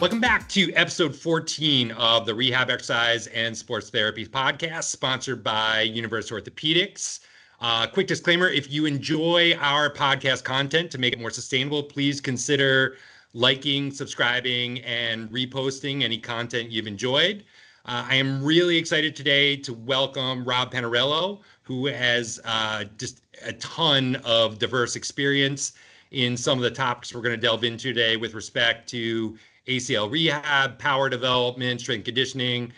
Welcome back to episode 14 of the Rehab Exercise and Sports Therapy Podcast, sponsored by University Orthopedics. Quick disclaimer, if you enjoy our podcast content to make it more sustainable, please consider liking, subscribing, and reposting any content you've enjoyed. I am really excited today to welcome Rob Panariello, who has just a ton of diverse experience in some of the topics we're going to delve into today with respect to ACL rehab, power development, strength conditioning.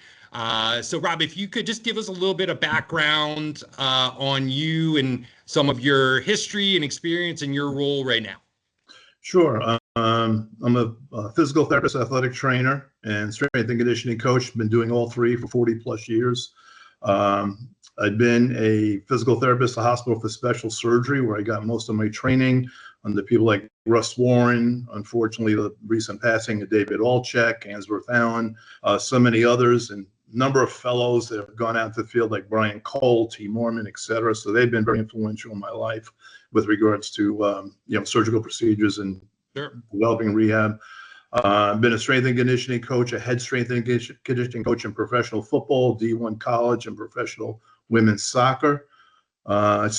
So Rob, if you could just give us a little bit of background on you and some of your history and experience in your role right now. Sure. I'm a physical therapist, athletic trainer, and strength and conditioning coach. Been doing all three for 40 plus years. I've been a physical therapist at a hospital for special surgery, where I got most of my training under people like Russ Warren, unfortunately, the recent passing of David Alchek, Answorth Allen, so many others, and a number of fellows that have gone out to the field like Brian Cole, T. Mormon, et cetera. So they've been very influential in my life with regards to surgical procedures and developing rehab. I've been a strength and conditioning coach, a head strength and conditioning coach in professional football, D1 college, and professional women's soccer. I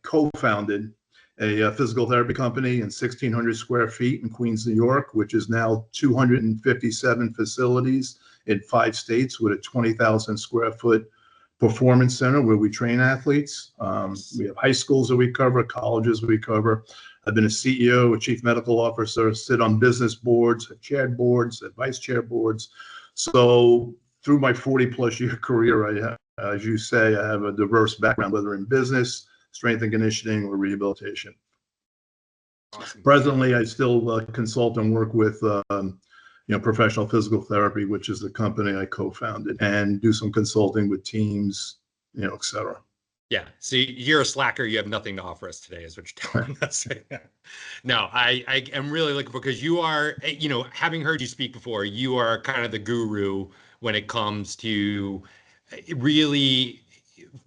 co-founded a physical therapy company in 1,600 square feet in Queens, New York, which is now 257 facilities in 5 states with a 20,000 square foot performance center where we train athletes. We have high schools that we cover, colleges we cover. I've been a CEO, a chief medical officer, sit on business boards, have chaired boards, have vice chair boards. So through my 40 plus year career, as you say, I have a diverse background, whether in business, strength and conditioning, or rehabilitation. Awesome. Presently, I still consult and work with Professional Physical Therapy, which is the company I co-founded, and do some consulting with teams, et cetera. Yeah. So you're a slacker. You have nothing to offer us today, is what you're telling us. No, I am really looking for, because you are, having heard you speak before, you are kind of the guru when it comes to really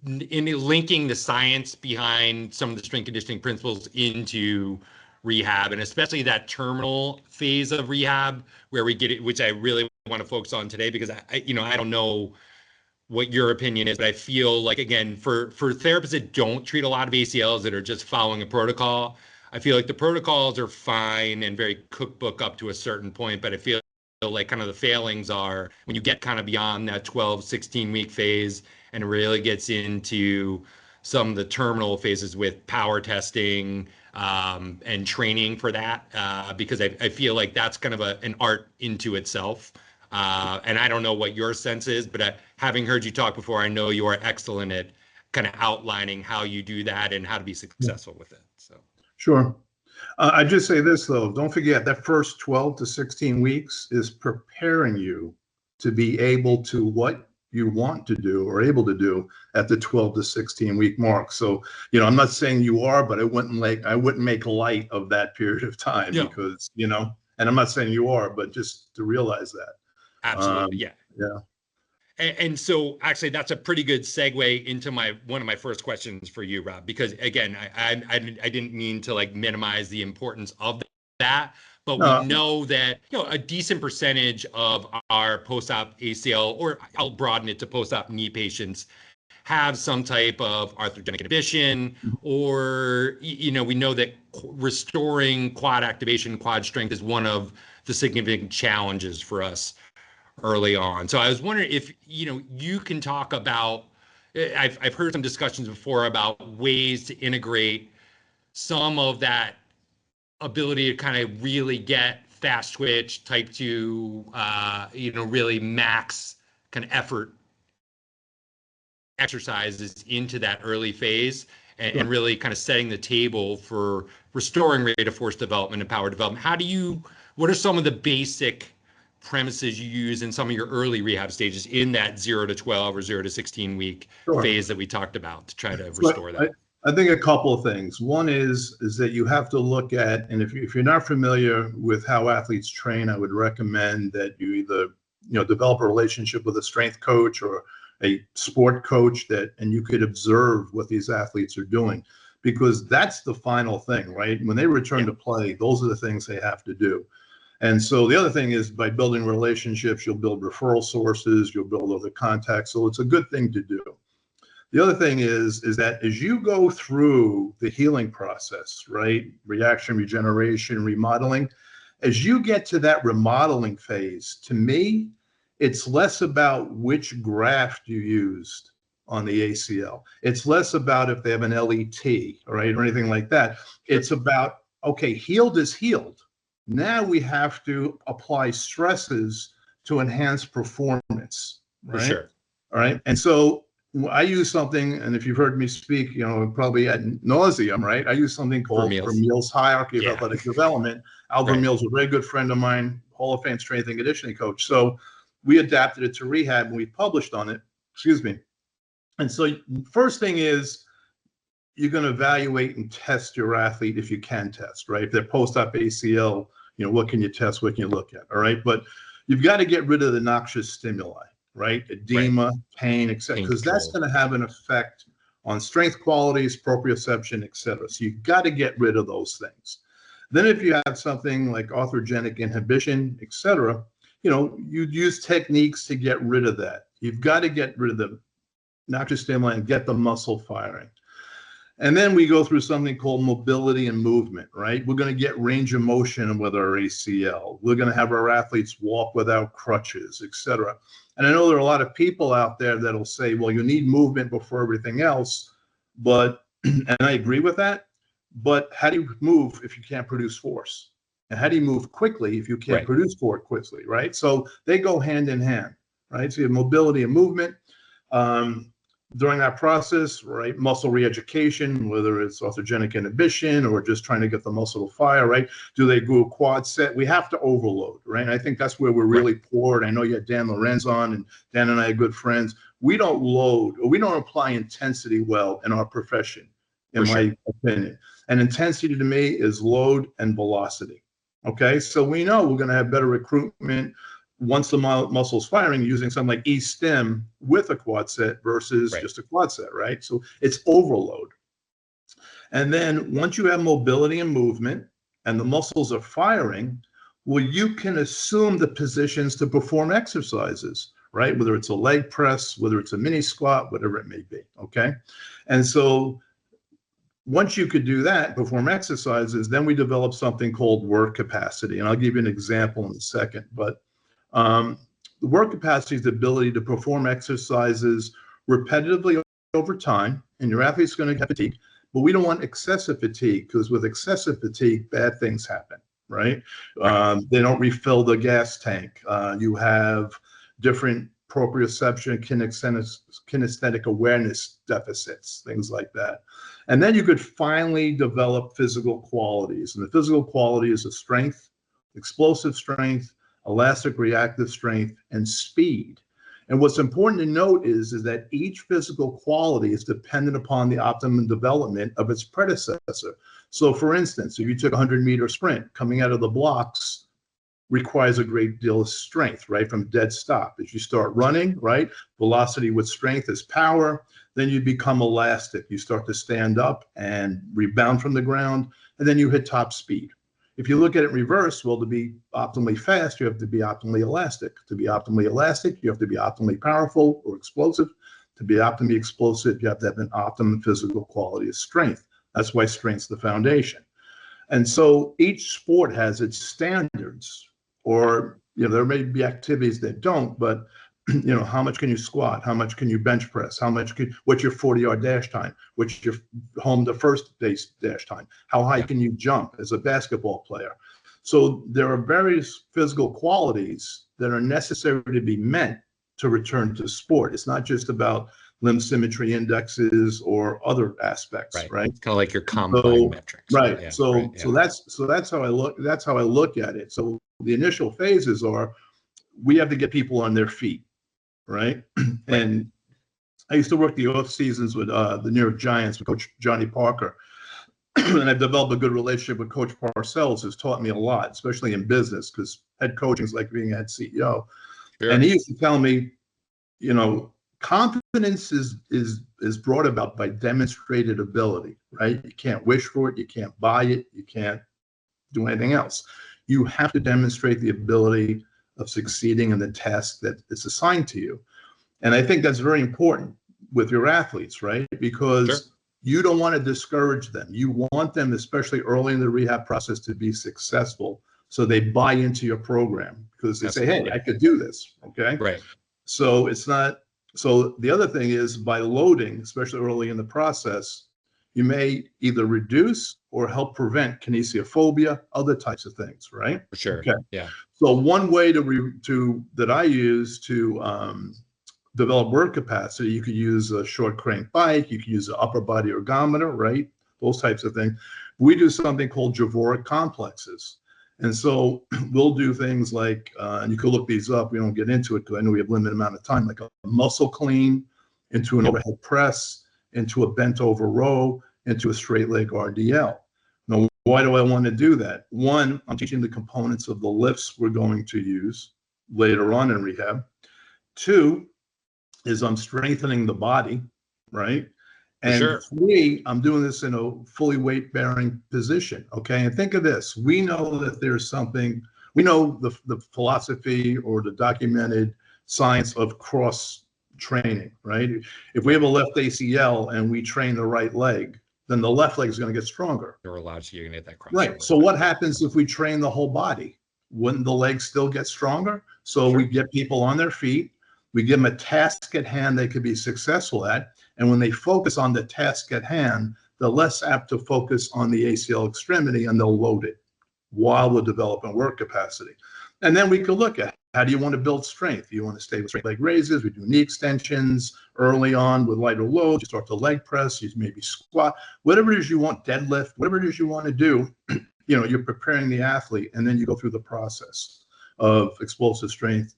in linking the science behind some of the strength conditioning principles into rehab, and especially that terminal phase of rehab where we get it, which I really want to focus on today, because I don't know what your opinion is, but I feel like, again, for therapists that don't treat a lot of ACLs, that are just following a protocol, I feel like the protocols are fine and very cookbook up to a certain point, but I feel like kind of the failings are when you get kind of beyond that 12, 16-week phase and it really gets into some of the terminal phases with power testing and training for that, because I feel like that's kind of an art into itself. And I don't know what your sense is, but having heard you talk before, I know you are excellent at kind of outlining how you do that and how to be successful with it. So sure. I just say this, though. Don't forget that first 12 to 16 weeks is preparing you to be able to what you want to do or able to do at the 12 to 16 week mark. So, I'm not saying you are, but I wouldn't make light of that period of time because, and I'm not saying you are, but just to realize that. Absolutely. Yeah. And so actually that's a pretty good segue into one of my first questions for you, Rob, because again, I didn't mean to minimize the importance of that, but we know that, a decent percentage of our post-op ACL, or I'll broaden it to post-op knee patients, have some type of arthrogenic inhibition, or, we know that restoring quad activation, quad strength is one of the significant challenges for us early on. So I was wondering if, you can talk about, I've heard some discussions before about ways to integrate some of that ability to kind of really get fast twitch type 2, really max kind of effort exercises into that early phase and really kind of setting the table for restoring rate of force development and power development. What are some of the basic premises you use in some of your early rehab stages in that 0 to 12 or 0 to 16 week phase that we talked about to try to restore that? I think a couple of things. One is that you have to look at, and if you're not familiar with how athletes train, I would recommend that you either develop a relationship with a strength coach or a sport coach and you could observe what these athletes are doing, because that's the final thing, right? When they return to play, those are the things they have to do. And so the other thing is by building relationships, you'll build referral sources, you'll build other contacts. So it's a good thing to do. The other thing is that as you go through the healing process, right? Reaction, regeneration, remodeling, as you get to that remodeling phase, to me, it's less about which graft you used on the ACL. It's less about if they have an LET, right, or anything like that. It's about, okay, healed is healed. Now we have to apply stresses to enhance performance, right? For sure. All right. And so I use something, and if you've heard me speak, probably ad nauseum, right? I use something called Vermeil's hierarchy of athletic development. Al Vermeil's a very good friend of mine, Hall of Fame strength and conditioning coach. So we adapted it to rehab and we published on it. Excuse me. And so first thing is you're going to evaluate and test your athlete if you can test, right? If they're post-op ACL, what can you test? What can you look at? All right. But you've got to get rid of the noxious stimuli, right? Edema, pain, et cetera, because that's going to have an effect on strength qualities, proprioception, et cetera. So you've got to get rid of those things. Then if you have something like arthrogenic inhibition, et cetera, you'd use techniques to get rid of that. You've got to get rid of the noxious stimuli and get the muscle firing. And then we go through something called mobility and movement, right? We're going to get range of motion with our ACL. We're going to have our athletes walk without crutches, et cetera. And I know there are a lot of people out there that'll say, well, you need movement before everything else. But, and I agree with that, but how do you move if you can't produce force? And how do you move quickly if you can't produce force quickly, right? So they go hand in hand, right? So you have mobility and movement. During that process, right, muscle re-education, whether it's arthrogenic inhibition or just trying to get the muscle to fire, right? Do they do a quad set? We have to overload, right? And I think that's where we're really poor. And I know you had Dan Lorenz on, and Dan and I are good friends. We don't load, or we don't apply intensity well in our profession, in my opinion. And intensity to me is load and velocity. Okay, so we know we're going to have better recruitment once the muscle's firing using something like E-stim with a quad set versus just a quad set, right? So it's overload. And then once you have mobility and movement and the muscles are firing, well, you can assume the positions to perform exercises, right? Whether it's a leg press, whether it's a mini squat, whatever it may be, okay? And so once you could do that, perform exercises, then we develop something called work capacity. And I'll give you an example in a second, but the work capacity is the ability to perform exercises repetitively over time, and your athlete's going to get fatigue, but we don't want excessive fatigue, because with excessive fatigue, bad things happen, right? They don't refill the gas tank. You have different proprioception, kinesthetic awareness deficits, things like that. And then you could finally develop physical qualities, and the physical qualities of strength, explosive strength, elastic reactive strength, and speed. And what's important to note is that each physical quality is dependent upon the optimum development of its predecessor. So for instance, if you took a 100-meter sprint, coming out of the blocks requires a great deal of strength, right, from dead stop. As you start running, right, velocity with strength is power, then you become elastic. You start to stand up and rebound from the ground, and then you hit top speed. If you look at it in reverse, well, to be optimally fast, you have to be optimally elastic. To be optimally elastic, you have to be optimally powerful or explosive. To be optimally explosive, you have to have an optimum physical quality of strength. That's why strength's the foundation. And so each sport has its standards, or there may be activities that don't, but how much can you squat? How much can you bench press? What's your 40-yard dash time? What's your home to first base dash time? How high can you jump as a basketball player? So there are various physical qualities that are necessary to be met to return to sport. It's not just about limb symmetry indexes or other aspects, right? It's kind of like your combine metrics. Right. Yeah, so that's how I look. That's how I look at it. So the initial phases are, we have to get people on their feet. Right. And I used to work the off seasons with the New York Giants with Coach Johnny Parker. And I've developed a good relationship with Coach Parcells, who's taught me a lot, especially in business, because head coaching is like being a head CEO. Sure. And he used to tell me, confidence is brought about by demonstrated ability, right? You can't wish for it. You can't buy it. You can't do anything else. you have to demonstrate the ability of succeeding in the task that is assigned to you. And I think that's very important with your athletes, right? Because you don't want to discourage them. You want them, especially early in the rehab process, to be successful so they buy into your program because they say, hey, I could do this, okay? Right. So it's not, so the other thing is by loading, especially early in the process, you may either reduce or help prevent kinesiophobia, other types of things, right? For sure. Okay. Yeah. So one way that I use to develop work capacity, you could use a short crank bike, you could use an upper body ergometer, right? Those types of things. We do something called Javoric complexes. And so we'll do things like, and you can look these up, we don't get into it because I know we have a limited amount of time, like a muscle clean into an overhead press, into a bent over row, into a straight leg RDL. Now, why do I want to do that? One, I'm teaching the components of the lifts we're going to use later on in rehab. Two, is I'm strengthening the body, right? And three, I'm doing this in a fully weight-bearing position, okay? And think of this. We know that there's something, we know the philosophy or the documented science of cross-training, right? If we have a left ACL and we train the right leg, then the left leg is going to get stronger. Neurologically, you're going to get that crossover. Right. So what happens if we train the whole body? Wouldn't the legs still get stronger? So we get people on their feet. We give them a task at hand they could be successful at. And when they focus on the task at hand, they're less apt to focus on the ACL extremity and they'll load it while we're developing work capacity. And then we could look at how do you want to build strength? Do you want to stay with straight leg raises? We do knee extensions early on with lighter loads. You start to leg press, you maybe squat, whatever it is you want, deadlift, whatever it is you want to do, you're preparing the athlete and then you go through the process of explosive strength,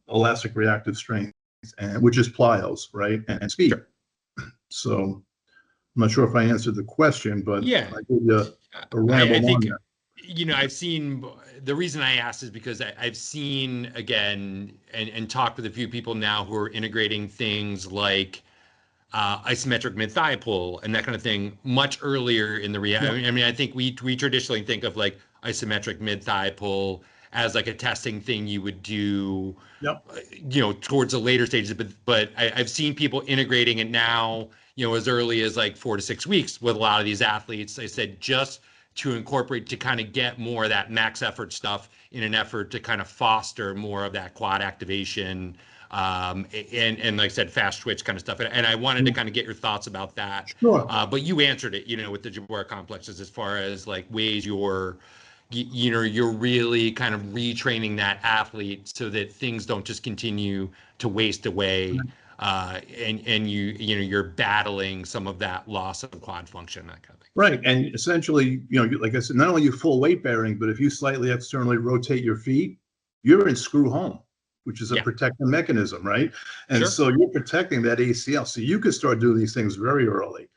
elastic reactive strength, and which is plyos, right? And speed. So I'm not sure if I answered the question, but I gave you a ramble I think, on that. I've seen, the reason I asked is because I've seen, again, and talked with a few people now who are integrating things like isometric mid-thigh pull and that kind of thing much earlier in the rehab. I mean, I think we traditionally think of like isometric mid-thigh pull as like a testing thing you would do, towards the later stages. But I've seen people integrating it now, as early as like 4 to 6 weeks with a lot of these athletes. I said just to incorporate, to kind of get more of that max effort stuff in an effort to kind of foster more of that quad activation, and like I said, fast twitch kind of stuff. And I wanted to kind of get your thoughts about that. Sure. But you answered it, with the Javoric complexes as far as like ways you're really kind of retraining that athlete so that things don't just continue to waste away, and you're battling some of that loss of quad function, that kind of thing. Right, and essentially, like I said, not only you full weight bearing, but if you slightly externally rotate your feet, you're in screw home, which is a protective mechanism, right? And so you're protecting that ACL. So you could start doing these things very early.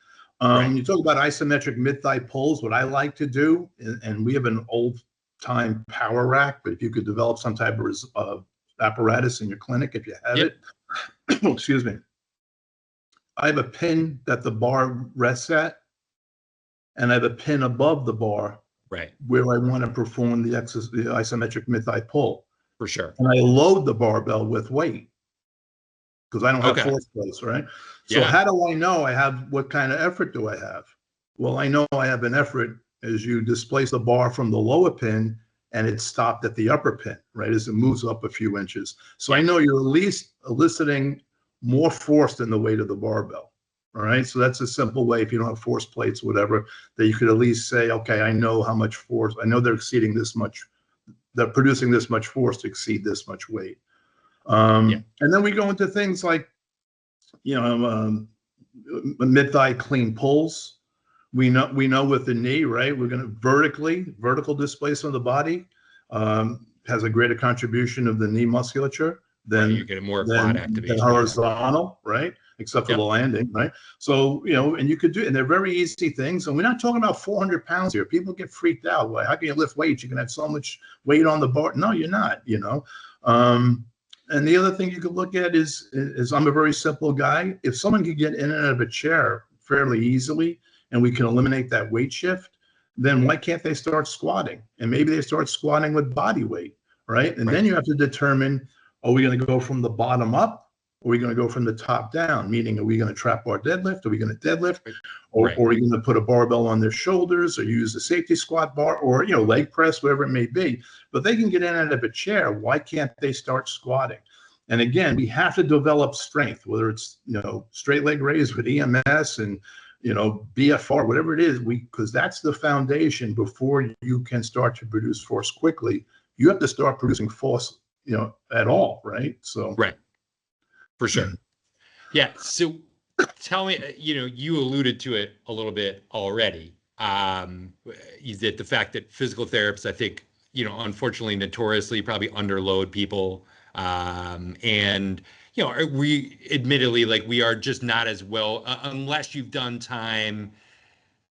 You talk about isometric mid-thigh pulls. What I like to do, and we have an old-time power rack, but if you could develop some type of apparatus in your clinic, if you have it, excuse me. I have a pin that the bar rests at, and I have a pin above the bar where I want to perform the isometric mid-thigh pull. For sure. And I load the barbell with weight because I don't have force plates, right? So how do I know I have, what kind of effort do I have? Well, I know I have an effort as you displace the bar from the lower pin and it's stopped at the upper pin, right? As it moves up a few inches. So I know you're at least eliciting more force than the weight of the barbell. All right. So that's a simple way, if you don't have force plates, whatever, that you could at least say, okay, I know how much force, I know they're exceeding this much, they're producing this much force to exceed this much weight. And then we go into things like, mid-thigh clean pulls. We know with the knee, right? We're going to vertical displacement of the body has a greater contribution of the knee musculature than you get more quad activation than horizontal, right? Except for the landing, right? So, and you could do, and they're very easy things. And we're not talking about 400 pounds here. People get freaked out. Well, how can you lift weights? You can have so much weight on the bar. No, you're not, And the other thing you could look at is I'm a very simple guy. If someone can get in and out of a chair fairly easily, and we can eliminate that weight shift, then why can't they start squatting? And maybe they start squatting with body weight, right? And Right. then you have to determine, are we going to go from the bottom up? Or are we going to go from the top down? Meaning, are we going to trap bar deadlift? Are we going to deadlift? Right. Or are we going to put a barbell on their shoulders or use a safety squat bar or, leg press, whatever it may be. But they can get in out of a chair. Why can't they start squatting? And again, we have to develop strength, whether it's, straight leg raise with EMS and, BFR, whatever it is, because that's the foundation before you can start to produce force quickly. You have to start producing force, at all, right? So. Right. For sure. Yeah. So tell me, you alluded to it a little bit already. That the fact that physical therapists, I think, unfortunately, notoriously probably underload people. And, we admittedly, like, we are just not as well, unless you've done time,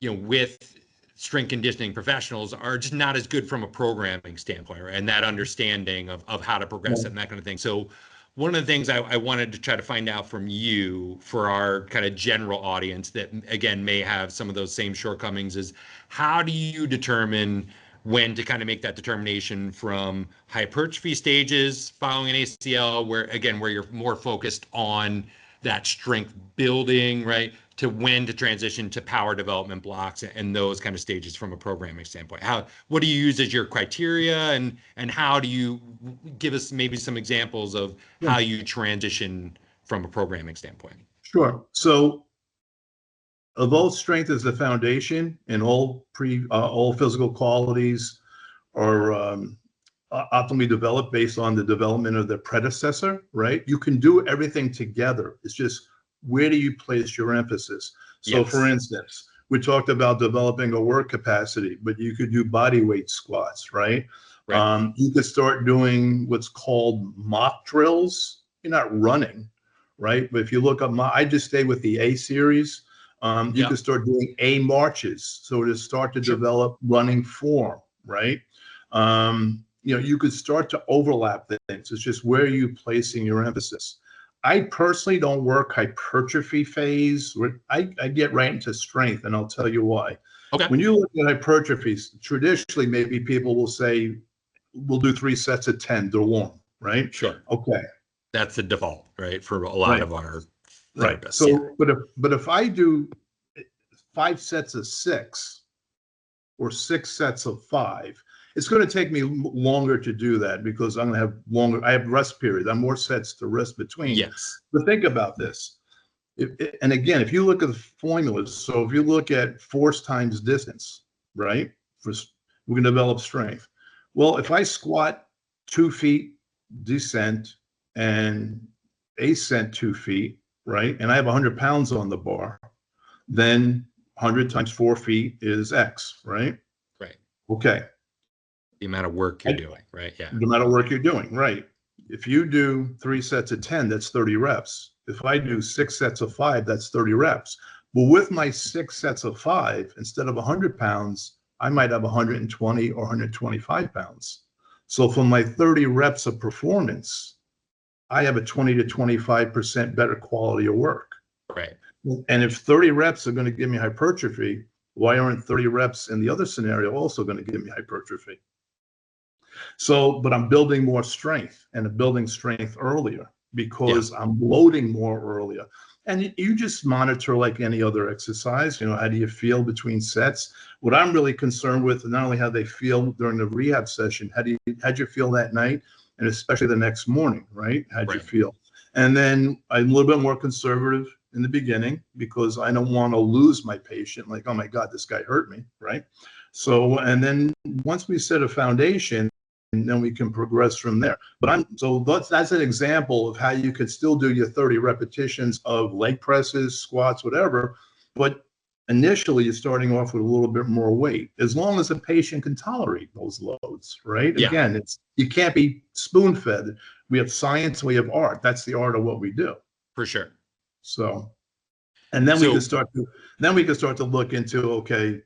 with strength conditioning professionals, are just not as good from a programming standpoint, right? And that understanding of how to progress it and that kind of thing. So one of the things I wanted to try to find out from you for our kind of general audience that, again, may have some of those same shortcomings is, how do you determine when to kind of make that determination from hypertrophy stages following an ACL, where you're more focused on that strength building, right, to when to transition to power development blocks and those kind of stages from a programming standpoint? What do you use as your criteria, and how do you give us maybe some examples of how you transition from a programming standpoint? Sure. So although strength is the foundation and all physical qualities are optimally developed based on the development of the predecessor, right? You can do everything together. It's just, where do you place your emphasis? So for instance, we talked about developing a work capacity, but you could do body weight squats, right? You could start doing what's called mock drills. You're not running, right? But if you look up, I just stay with the A series. You can start doing A marches. So to start to develop running form, right? You could start to overlap things. It's just, where are you placing your emphasis? I personally don't work hypertrophy phase. I get right into strength, and I'll tell you why. Okay. When you look at hypertrophies, traditionally, maybe people will say, we'll do 3 sets of 10, they're warm, right? Sure. Okay. That's the default, right, for a lot of our therapists. Right. So, but if I do 5 sets of 6 or 6 sets of 5, it's going to take me longer to do that, because I'm going to have I have rest periods. I have more sets to rest between. Yes. But think about this. And again, if you look at the formulas, so if you look at force times distance, right? We're going to develop strength. Well, if I squat 2 feet descent and ascent 2 feet, right? And I have 100 pounds on the bar, then 100 times 4 feet is X, right? Right. Okay. The amount of work you're doing, right? Yeah. The amount of work you're doing, right? If you do 3 sets of 10, that's 30 reps. If I do 6 sets of 5, that's 30 reps. But with my 6 sets of 5, instead of 100 pounds, I might have 120 or 125 pounds. So from my 30 reps of performance, I have a 20 to 25% better quality of work. Right. And if 30 reps are going to give me hypertrophy, why aren't 30 reps in the other scenario also going to give me hypertrophy? So, but I'm building more strength, and I'm building strength earlier because I'm loading more earlier. And you just monitor like any other exercise. How do you feel between sets? What I'm really concerned with is not only how they feel during the rehab session, how'd you feel that night, and especially the next morning, right? How'd you feel? And then I'm a little bit more conservative in the beginning, because I don't want to lose my patient. Like, oh my God, this guy hurt me, right? So, and then once we set a foundation, and then we can progress from there. But that's an example of how you could still do your 30 repetitions of leg presses, squats, whatever. But initially, you're starting off with a little bit more weight, as long as the patient can tolerate those loads, right? Yeah. Again, you can't be spoon-fed. We have science, we have art. That's the art of what we do. For sure. So, and then we can start to look into, okay,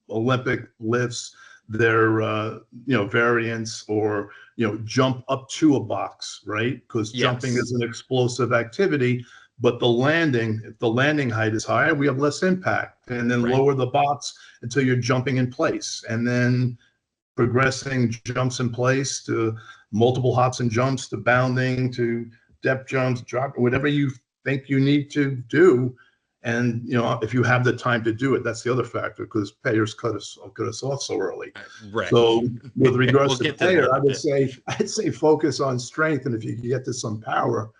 Olympic lifts, their variants, or jump up to a box, right? Because jumping is an explosive activity, But if the landing height is higher, we have less impact. And then lower the box until you're jumping in place. And then progressing jumps in place to multiple hops and jumps to bounding to depth jumps, drop, whatever you think you need to do. And, if you have the time to do it, that's the other factor, because payers cut us off so early. Right. So with regards We'll to payer, I'd say focus on strength. And if you can get to some power,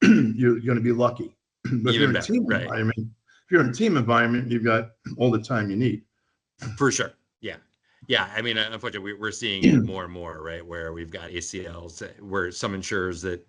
you're going to be lucky. But if you're in a team environment, you've got all the time you need. For sure. Yeah. Yeah. I mean, unfortunately, we're seeing it more and more, right? Where we've got ACLs, where some insurers that,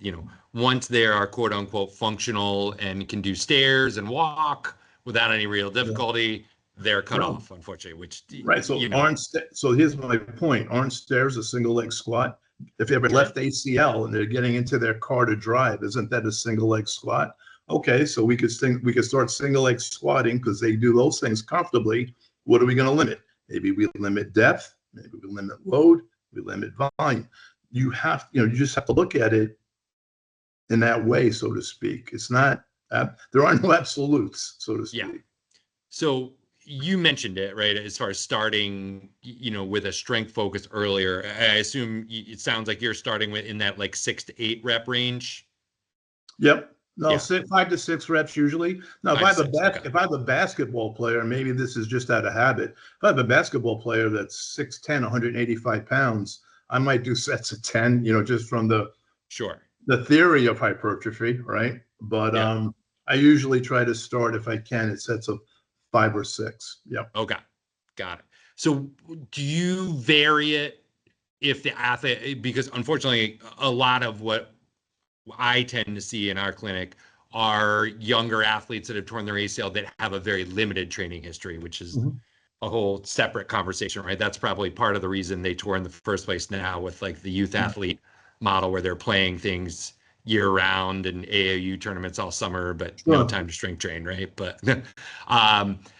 once they are quote unquote functional and can do stairs and walk without any real difficulty, they're cut off, unfortunately, which, so here's my point. Aren't stairs a single leg squat? If you have a left ACL and they're getting into their car to drive, isn't that a single leg squat? Okay, so we could start single leg squatting because they do those things comfortably. What are we going to limit? Maybe we limit depth. Maybe we limit load. We limit volume. You just have to look at it in that way, so to speak. It's not. There are no absolutes, so to speak. Yeah. So you mentioned it, right? As far as starting, with a strength focus earlier, I assume it sounds like you're starting with in that like 6 to 8 rep range. Yep. No, 5 to 6 reps usually. Now, if I have a basketball player, maybe this is just out of habit. If I have a basketball player that's 6'10", 185 pounds, I might do sets of 10, just from the theory of hypertrophy, right? But I usually try to start, if I can, at sets of 5 or 6. Yep. Okay. Got it. So do you vary it if the athlete, because unfortunately, a lot of what I tend to see in our clinic are younger athletes that have torn their ACL that have a very limited training history, which is a whole separate conversation, right? That's probably part of the reason they tore in the first place now with like the youth athlete model where they're playing things year round and AAU tournaments all summer, but no time to strength train, right? But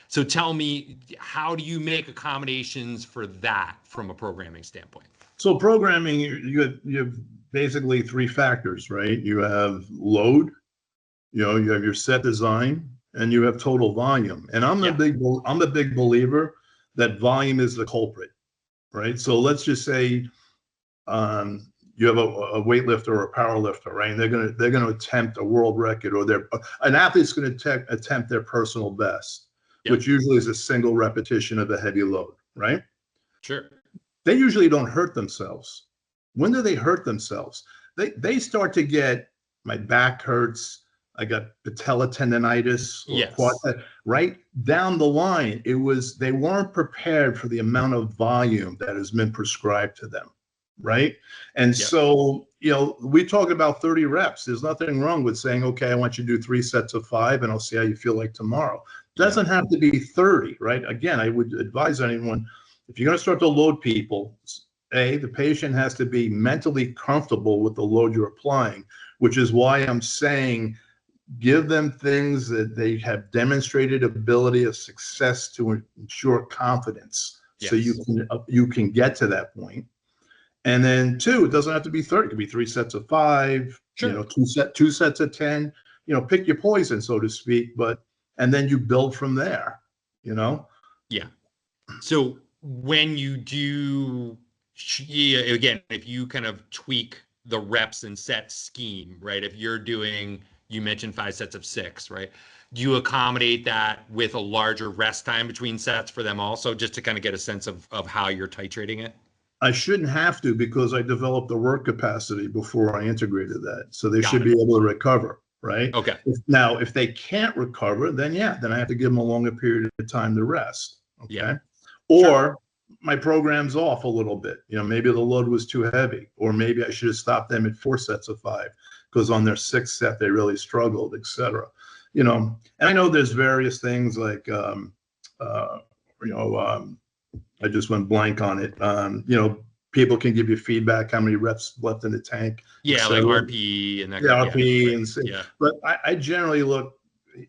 so tell me, how do you make accommodations for that from a programming standpoint? So programming, you have basically 3 factors, right? You have load, you have your set design, and you have total volume. And I'm a big believer that volume is the culprit, right? So let's just say you have a weightlifter or a power lifter, right? And they're gonna attempt a world record, or an athlete's going to attempt their personal best, which usually is a single repetition of a heavy load, right? Sure. They usually don't hurt themselves. When do they hurt themselves? They start to get, my back hurts, I got patella tendonitis, or quad, right? Down the line, they weren't prepared for the amount of volume that has been prescribed to them, right? And so, we talk about 30 reps. There's nothing wrong with saying, okay, I want you to do 3 sets of 5 and I'll see how you feel like tomorrow. Doesn't have to be 30, right? Again, I would advise anyone, if you're going to start to load people, the patient has to be mentally comfortable with the load you're applying, which is why I'm saying give them things that they have demonstrated ability of success to ensure confidence. So you can get to that point. And then 2, it doesn't have to be 30. It could be 3 sets of 5, 2 sets of 10, pick your poison, so to speak, and then you build from there, Yeah. So when you do, again, if you kind of tweak the reps and set scheme, right? If you're doing, you mentioned 5 sets of 6, right? Do you accommodate that with a larger rest time between sets for them also, just to kind of get a sense of how you're titrating it? I shouldn't have to, because I developed the work capacity before I integrated that. So they should be able to recover, right? Okay. If they can't recover, then I have to give them a longer period of time to rest. Okay. Yeah. Or my program's off a little bit. Maybe the load was too heavy, or maybe I should have stopped them at 4 sets of 5 because on their 6th set they really struggled, etc. And I know there's various things like, I just went blank on it. People can give you feedback how many reps left in the tank. Yeah, like RP and that. RP and But I generally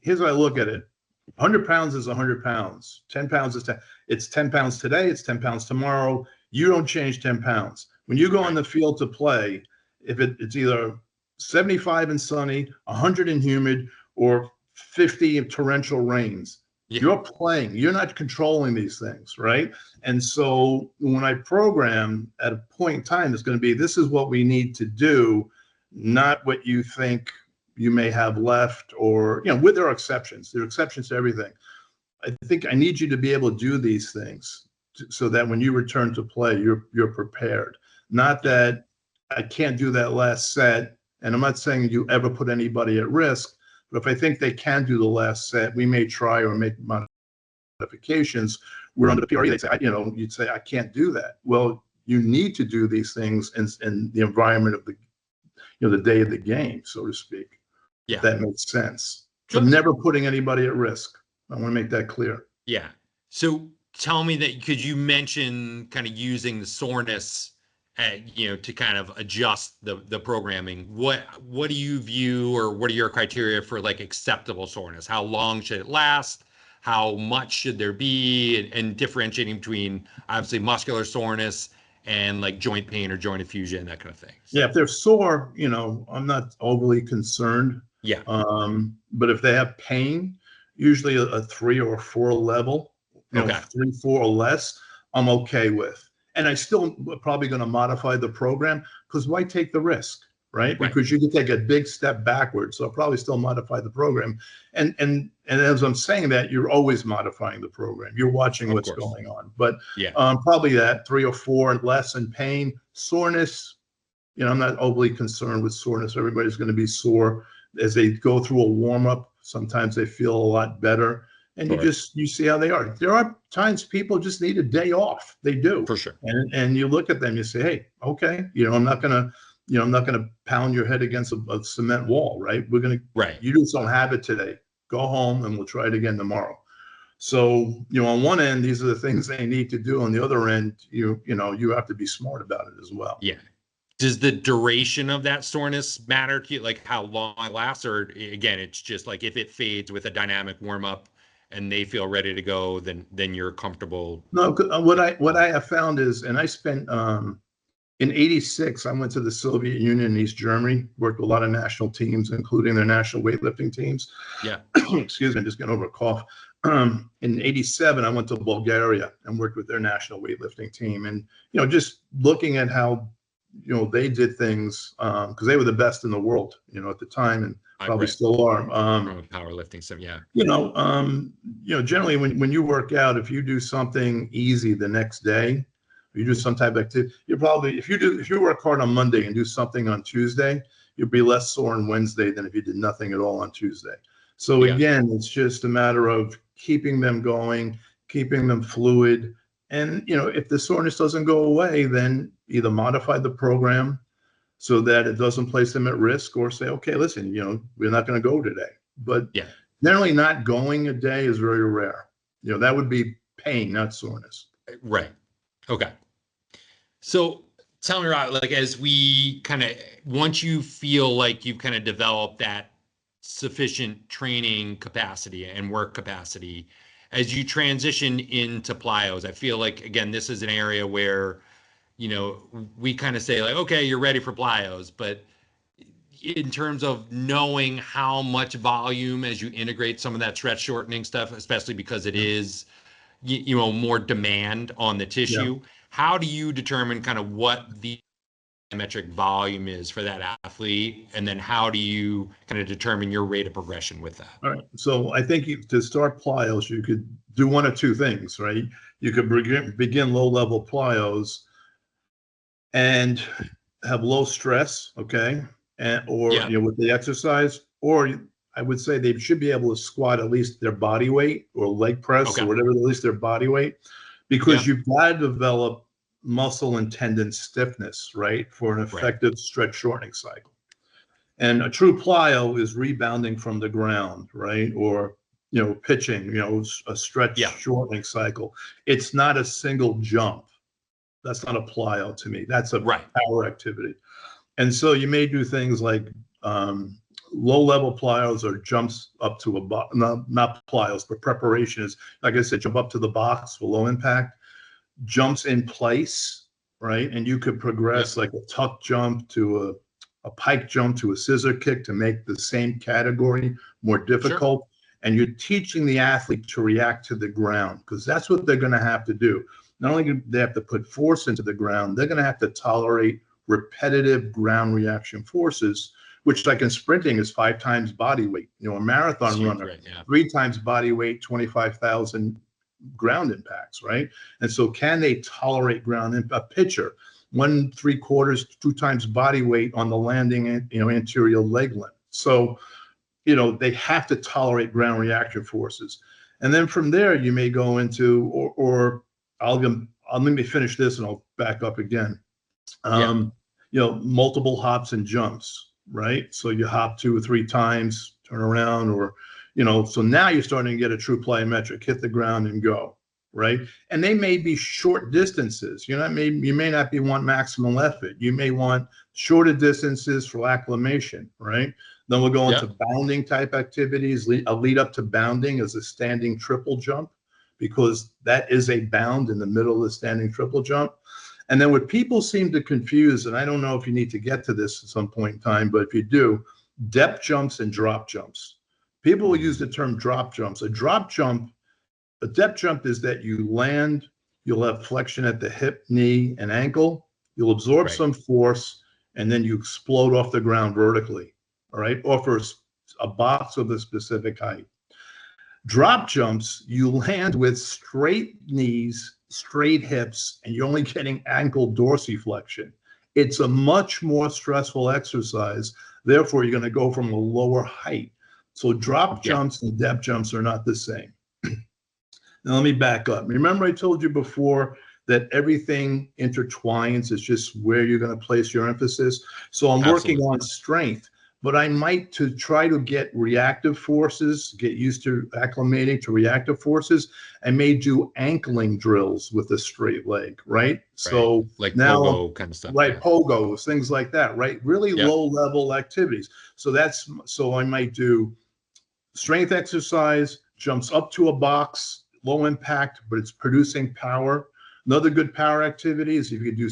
here's how I look at it. 100 pounds is 100 pounds. 10 pounds is 10. It's 10 pounds today. It's 10 pounds tomorrow. You don't change 10 pounds. When you go on the field to play, if it's either 75 and sunny, 100 and humid, or 50 torrential rains. Yeah. You're playing, you're not controlling these things, right? And so when I program at a point in time, it's going to be, this is what we need to do, not what you think you may have left, or, with there are exceptions. There are exceptions to everything. I think I need you to be able to do these things so that when you return to play, you're prepared. Not that I can't do that last set. And I'm not saying you ever put anybody at risk, but if I think they can do the last set, we may try or make modifications. We're under the PRE. They say, you'd say, I can't do that. Well, you need to do these things in the environment of the day of the game, so to speak. Yeah. If that makes sense. Sure. But never putting anybody at risk. I want to make that clear. Yeah. So tell me that, could you mention kind of using the soreness to kind of adjust the programming? What do you view, or what are your criteria for like acceptable soreness? How long should it last? How much should there be? And differentiating between obviously muscular soreness and like joint pain or joint effusion, that kind of thing. Yeah, if they're sore, I'm not overly concerned. Yeah. But if they have pain, usually a 3 or 4 level, 3, 4 or less, I'm okay with. And I still probably going to modify the program, because why take the risk, right? Because you can take a big step backwards. So I'll probably still modify the program. And as I'm saying that, you're always modifying the program. You're watching what's going on. But probably that 3 or 4 and less in pain. Soreness, I'm not overly concerned with soreness. Everybody's going to be sore as they go through a warm-up. Sometimes they feel a lot better. And you see how they are. There are times people just need a day off. They do. For sure. And you look at them, you say, hey, okay, I'm not gonna pound your head against a cement wall, right? You just don't have it today. Go home and we'll try it again tomorrow. So, on one end, these are the things they need to do. On the other end, you have to be smart about it as well. Yeah. Does the duration of that soreness matter to you? Like how long it lasts? Or again, it's just like if it fades with a dynamic warm up and they feel ready to go, then you're comfortable. No, what I have found is, and I spent in '86, I went to the Soviet Union in East Germany, worked with a lot of national teams, including their national weightlifting teams. Yeah. Excuse me, I'm just getting over a cough. In '87, I went to Bulgaria and worked with their national weightlifting team. And, just looking at how, they did things, because they were the best in the world, at the time, and probably still are. Powerlifting, so yeah. Generally when you work out, if you do something easy the next day, or you do some type of activity, you probably, if you work hard on Monday and do something on Tuesday, you'll be less sore on Wednesday than if you did nothing at all on Tuesday. So again, it's just a matter of keeping them going, keeping them fluid. And, if the soreness doesn't go away, then either modify the program so that it doesn't place them at risk, or say, okay, listen, we're not going to go today. But generally not going a day is very rare. That would be pain, not soreness. Right. Okay. So tell me, Rob, like as we once you feel like you've kind of developed that sufficient training capacity and work capacity, as you transition into plyos, I feel like, again, this is an area where, we kind of say like, okay, you're ready for plyos, but in terms of knowing how much volume as you integrate some of that stretch shortening stuff, especially because it is, more demand on the tissue, how do you determine kind of what the metric volume is for that athlete, and then how do you kind of determine your rate of progression with that? All right. So I think to start plyos, you could do one of two things, right? You could begin low-level plyos and have low stress, okay, or with the exercise, or I would say they should be able to squat at least their body weight, or leg press, or whatever, at least their body weight, because you've got to develop muscle and tendon stiffness, right, for an effective stretch shortening cycle. And a true plyo is rebounding from the ground, right, or pitching, a stretch shortening cycle. It's not a single jump. That's not a plyo to me. That's a power activity. And so you may do things like low-level plyos, or jumps up to not plyos, but preparation is, like I said, jump up to the box for low impact, jumps in place, right? And you could progress like a tuck jump to a pike jump to a scissor kick to make the same category more difficult. Sure. And you're teaching the athlete to react to the ground, because that's what they're going to have to do. Not only do they have to put force into the ground, they're going to have to tolerate repetitive ground reaction forces, which, like in sprinting, is 5 times body weight. You know, a marathon runner, right, yeah. 3 times body weight, 25,000 ground impacts, right? And so can they tolerate ground? A pitcher, 1 3/4, 2 times body weight on the landing, anterior leg length. So, they have to tolerate ground reaction forces. And then from there, you may go into, or I'll let me finish this and I'll back up again. Multiple hops and jumps, right? So you hop 2 or 3 times, turn around, or, so now you're starting to get a true plyometric, hit the ground and go, right? And they may be short distances. You may not want maximal effort. You may want shorter distances for acclimation, right? Then we'll go into bounding type activities. A lead up to bounding is a standing triple jump, because that is a bound in the middle of the standing triple jump. And then what people seem to confuse, and I don't know if you need to get to this at some point in time, but if you do, depth jumps and drop jumps. People will use the term drop jumps. A depth jump is that you land, you'll have flexion at the hip, knee, and ankle. You'll absorb some force, and then you explode off the ground vertically, all right, or for a box of a specific height. Drop jumps, you land with straight knees, straight hips, and you're only getting ankle dorsiflexion. It's a much more stressful exercise. Therefore, you're going to go from a lower height. So drop jumps and depth jumps are not the same. Now, let me back up. Remember, I told you before that everything intertwines. It's just where you're going to place your emphasis. So I'm working on strength, but I might, to try to get reactive forces, get used to acclimating to reactive forces, I may do ankling drills with a straight leg, right? So like now, pogo kind of stuff. Right, pogos, things like that, right? Really low level activities. So I might do strength exercise, jumps up to a box, low impact, but it's producing power. Another good power activity is if you do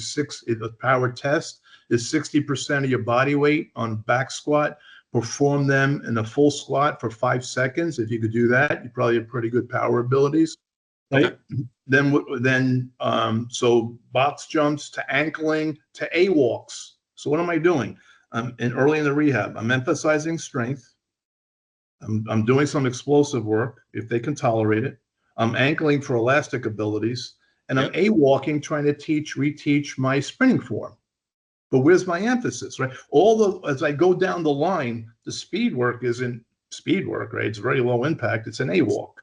a power test, is 60% of your body weight on back squat. Perform them in a full squat for 5 seconds. If you could do that, you probably have pretty good power abilities. Right? Okay. So box jumps to ankling to A-walks. So what am I doing? Early in the rehab, I'm emphasizing strength. I'm doing some explosive work if they can tolerate it. I'm ankling for elastic abilities, and I'm A-walking, trying to reteach my sprinting form. But where's my emphasis, right? As I go down the line, the speed work isn't speed work, right? It's very low impact. It's an A-walk,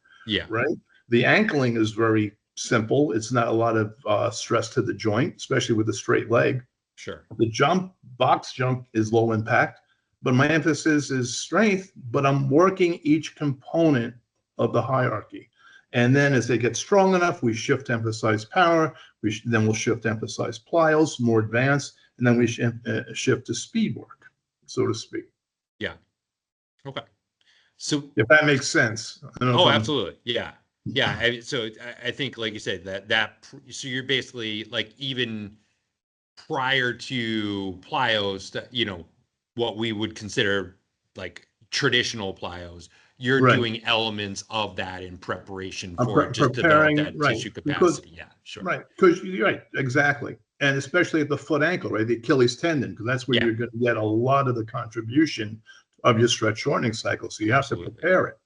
right? The ankling is very simple. It's not a lot of stress to the joint, especially with a straight leg. Sure. The box jump is low impact, but my emphasis is strength, but I'm working each component of the hierarchy. And then as they get strong enough, we shift to emphasize power. Then we'll shift to emphasize plyos, more advanced, and then we shift to speed work, so to speak. Yeah. Okay. So if that makes sense. Absolutely. Yeah. Yeah. I think, like you said, so you're basically like, even prior to plyos, what we would consider like traditional plyos, you're doing elements of that in preparation for just develop that tissue capacity. Right. Because you're right. Exactly. And especially at the foot ankle, right? The Achilles tendon, because that's where you're going to get a lot of the contribution of your stretch shortening cycle. So you have to prepare it.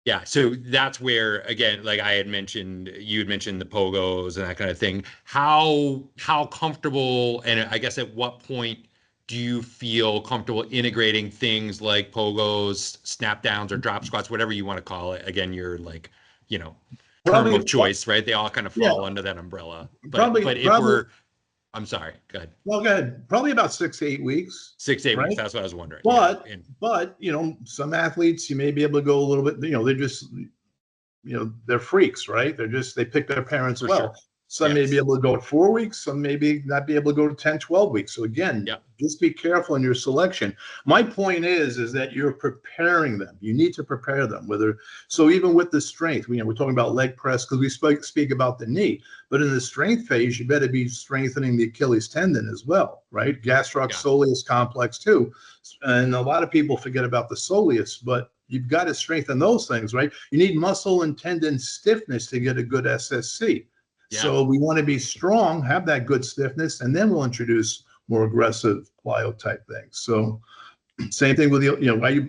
Yeah. So that's where, again, like you had mentioned the pogos and that kind of thing. How comfortable, and I guess at what point do you feel comfortable integrating things like pogos, snap downs, or drop squats, whatever you want to call it? Again, you're like, term of choice, right? They all kind of fall under that umbrella. I'm sorry, go ahead. Well, go ahead. Probably about 6 to 8 weeks. 6 to 8 weeks. That's what I was wondering. But some athletes, you may be able to go a little bit, they're just, they're freaks, right? They pick their parents well. Sure. Some may be able to go at 4 weeks. Some maybe not be able to go to 10, 12 weeks. So again, just be careful in your selection. My point is that you're preparing them. You need to prepare them. So even with the strength, we're talking about leg press because we speak about the knee. But in the strength phase, you better be strengthening the Achilles tendon as well, right? Gastroc soleus complex too. And a lot of people forget about the soleus, but you've got to strengthen those things, right? You need muscle and tendon stiffness to get a good SSC. Yeah. So we want to be strong, have that good stiffness, and then we'll introduce more aggressive plyo type things. So same thing with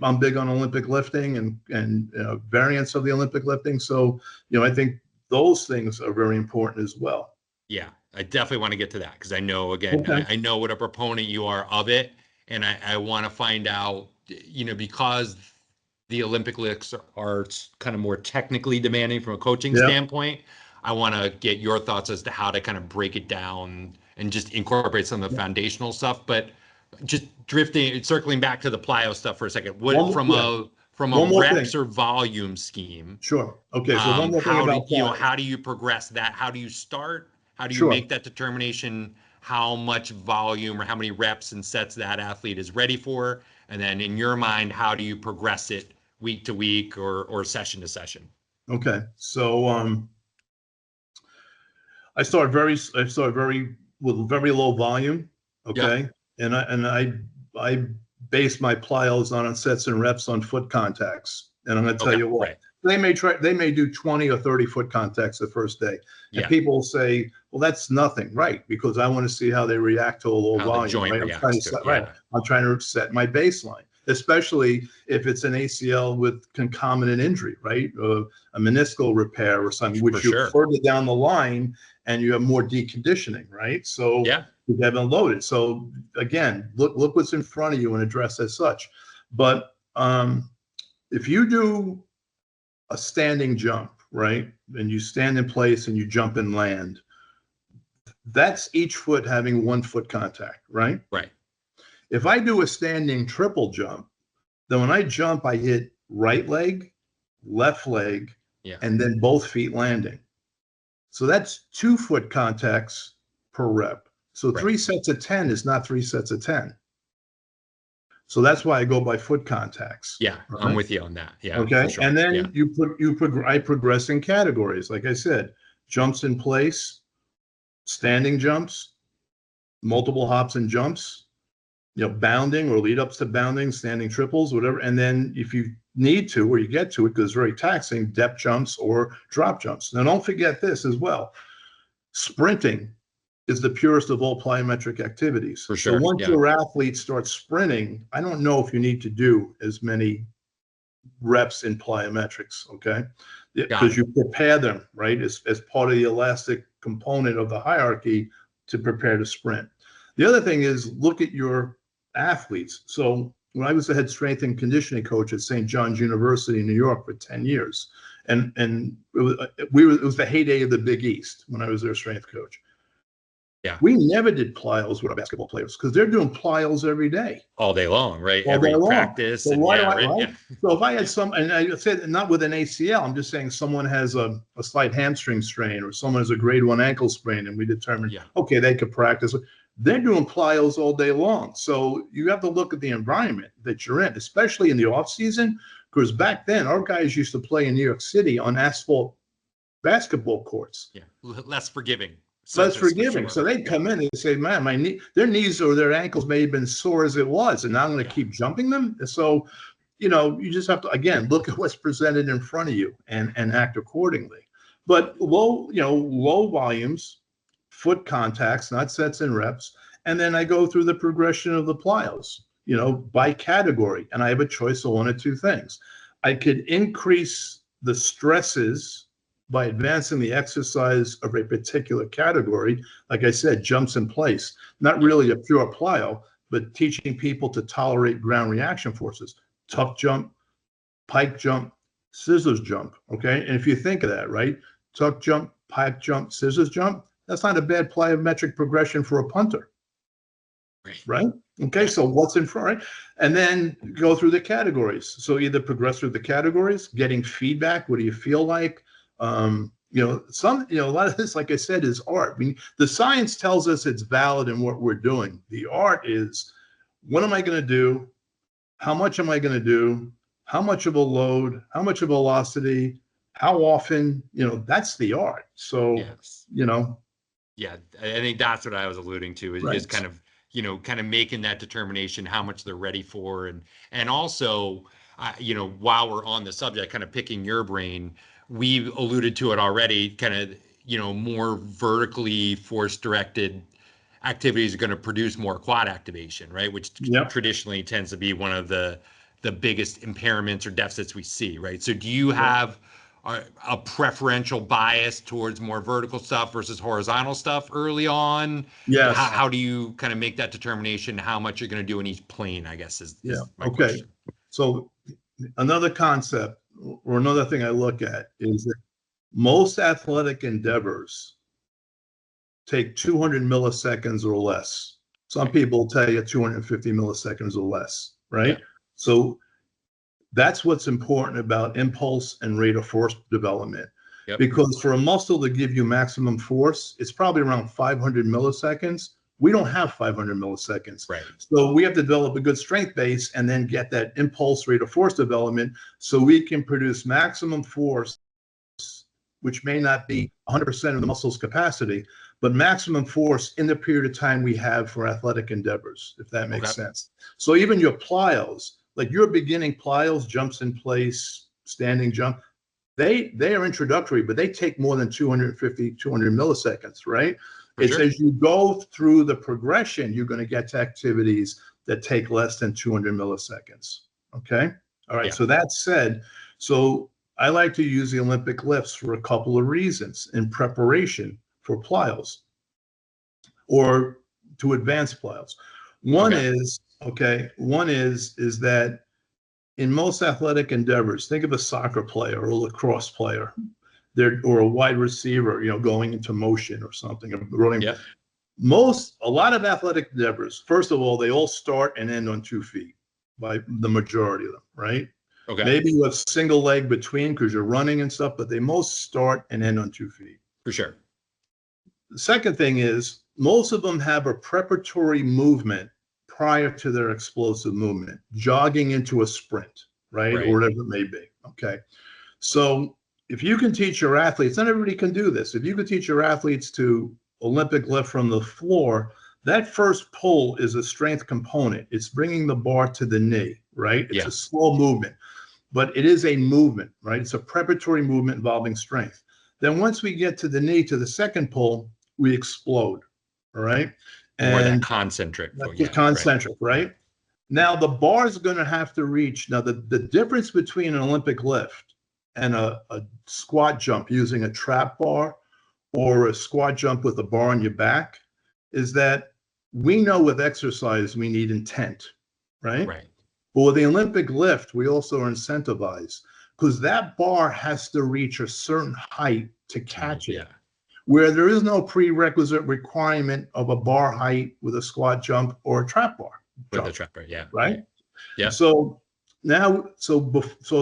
I'm big on Olympic lifting and variants of the Olympic lifting. So, I think those things are very important as well. Yeah, I definitely want to get to that because I know, again, I know what a proponent you are of it. And I want to find out, because the Olympic lifts are kind of more technically demanding from a coaching standpoint, I want to get your thoughts as to how to kind of break it down and just incorporate some of the foundational stuff. But just circling back to the plyo stuff for a second, from a reps or volume scheme. Sure. Okay. So one more thing about plyo. How do you progress that? How do you start? How do you make that determination? How much volume or how many reps and sets that athlete is ready for? And then in your mind, how do you progress it week to week or session to session? Okay. So, I start very with very low volume. Okay. And I base my plyos on sets and reps on foot contacts. And I'm going to tell you what, they may do 20 or 30 foot contacts the first day. And people will say, well, that's nothing, right? Because I want to see how they react to a low volume, right? I'm trying to set my baseline, especially if it's an ACL with concomitant injury, right? A meniscal repair or something, which you're further down the line and you have more deconditioning, right? So you haven't loaded. So again, look what's in front of you and address as such. But if you do a standing jump, right? And you stand in place and you jump and land, that's each foot having 1 foot contact, right? Right. If I do a standing triple jump, then when I jump, I hit right leg, left leg, and then both feet landing. So that's 2 foot contacts per rep. So 3 sets of 10 is not 3 sets of 10. So that's why I go by foot contacts. Yeah, right? I'm with you on that. Yeah. Okay. Sure. And then I progress in categories. Like I said, jumps in place, standing jumps, multiple hops and jumps, bounding or lead ups to bounding, standing triples, whatever. And then if you need to, or you get to it, because it's very taxing, depth jumps or drop jumps. Now, don't forget this as well. Sprinting is the purest of all plyometric activities. For sure. So once your athlete starts sprinting, I don't know if you need to do as many reps in plyometrics, okay? Because you prepare them, right, as part of the elastic component of the hierarchy to prepare to sprint. The other thing is look at your athletes. So when I was the head strength and conditioning coach at St. John's University in New York for 10 years, and it was the heyday of the Big East when I was their strength coach. Yeah. We never did plyos with our basketball players because they're doing plyos every day. All day long, right? Every practice. So So if I had and I said not with an ACL, I'm just saying someone has a slight hamstring strain or someone has a grade 1 ankle sprain and we determined, okay, they could practice. They're doing plyos all day long. So you have to look at the environment that you're in, especially in the off season, because back then our guys used to play in New York City on asphalt basketball courts. Yeah, less forgiving. Less forgiving. Sure. So they'd come in and say, man, their knees or their ankles may have been sore as it was, and now I'm going to keep jumping them. So, you just have to, again, look at what's presented in front of you and act accordingly. But low volumes, foot contacts, not sets and reps. And then I go through the progression of the plyos, by category. And I have a choice of 1 or 2 things. I could increase the stresses by advancing the exercise of a particular category. Like I said, jumps in place, not really a pure plyo, but teaching people to tolerate ground reaction forces. Tuck jump, pike jump, scissors jump, okay? And if you think of that, right? Tuck jump, pike jump, scissors jump, that's not a bad plyometric progression for a punter, right? Okay, so what's in front, right? And then go through the categories. So either progress through the categories, getting feedback, what do you feel like? A lot of this, like I said, is art. I mean, the science tells us it's valid in what we're doing. The art is, what am I going to do? How much am I going to do? How much of a load? How much of velocity? How often? That's the art. So, yes. Yeah, I think that's what I was alluding to is, right. is kind of, kind of making that determination, how much they're ready for. And also, while we're on the subject, kind of picking your brain, we alluded to it already, kind of, more vertically force directed activities are going to produce more quad activation, right? Which traditionally tends to be one of the biggest impairments or deficits we see, right? So do you have a preferential bias towards more vertical stuff versus horizontal stuff early on? Yes. How do you kind of make that determination how much you're going to do in each plane, I guess is my question. So another concept or another thing I look at is that most athletic endeavors take 200 milliseconds or less. Some people tell you 250 milliseconds or less, right? Yeah. So that's what's important about impulse and rate of force development. Yep. Because for a muscle to give you maximum force, it's probably around 500 milliseconds. We don't have 500 milliseconds. Right. So we have to develop a good strength base and then get that impulse rate of force development so we can produce maximum force, which may not be 100% of the muscle's capacity, but maximum force in the period of time we have for athletic endeavors, if that makes sense. So even your plyos, like your beginning plyos, jumps in place, standing jump, they are introductory, but they take more than 250, 200 milliseconds, right? As you go through the progression, you're going to get to activities that take less than 200 milliseconds, okay? All right, so that said, so I like to use the Olympic lifts for a couple of reasons in preparation for plyos or to advance plyos. One is that in most athletic endeavors, think of a soccer player or a lacrosse player, or a wide receiver, going into motion or something, running. Yeah. A lot of athletic endeavors, first of all, they all start and end on 2 feet by the majority of them, right? Okay. Maybe you have single leg between because you're running and stuff, but they most start and end on 2 feet. For sure. The second thing is most of them have a preparatory movement prior to their explosive movement, jogging into a sprint, right? Or whatever it may be. Okay. So if you can teach your athletes, not everybody can do this. If you can teach your athletes to Olympic lift from the floor, that first pull is a strength component. It's bringing the bar to the knee, right? It's a slow movement, but it is a movement, right? It's a preparatory movement involving strength. Then once we get to the knee, to the second pull, we explode, all right? And more that concentric. Right? Now the bar is going to have to reach. Now the difference between an Olympic lift and a squat jump using a trap bar or a squat jump with a bar on your back is that we know with exercise we need intent, right? Right. But with the Olympic lift, we also are incentivized because that bar has to reach a certain height to catch it. Where there is no prerequisite requirement of a bar height with a squat jump or a trap bar. With a trap bar, right? Yeah. So now, so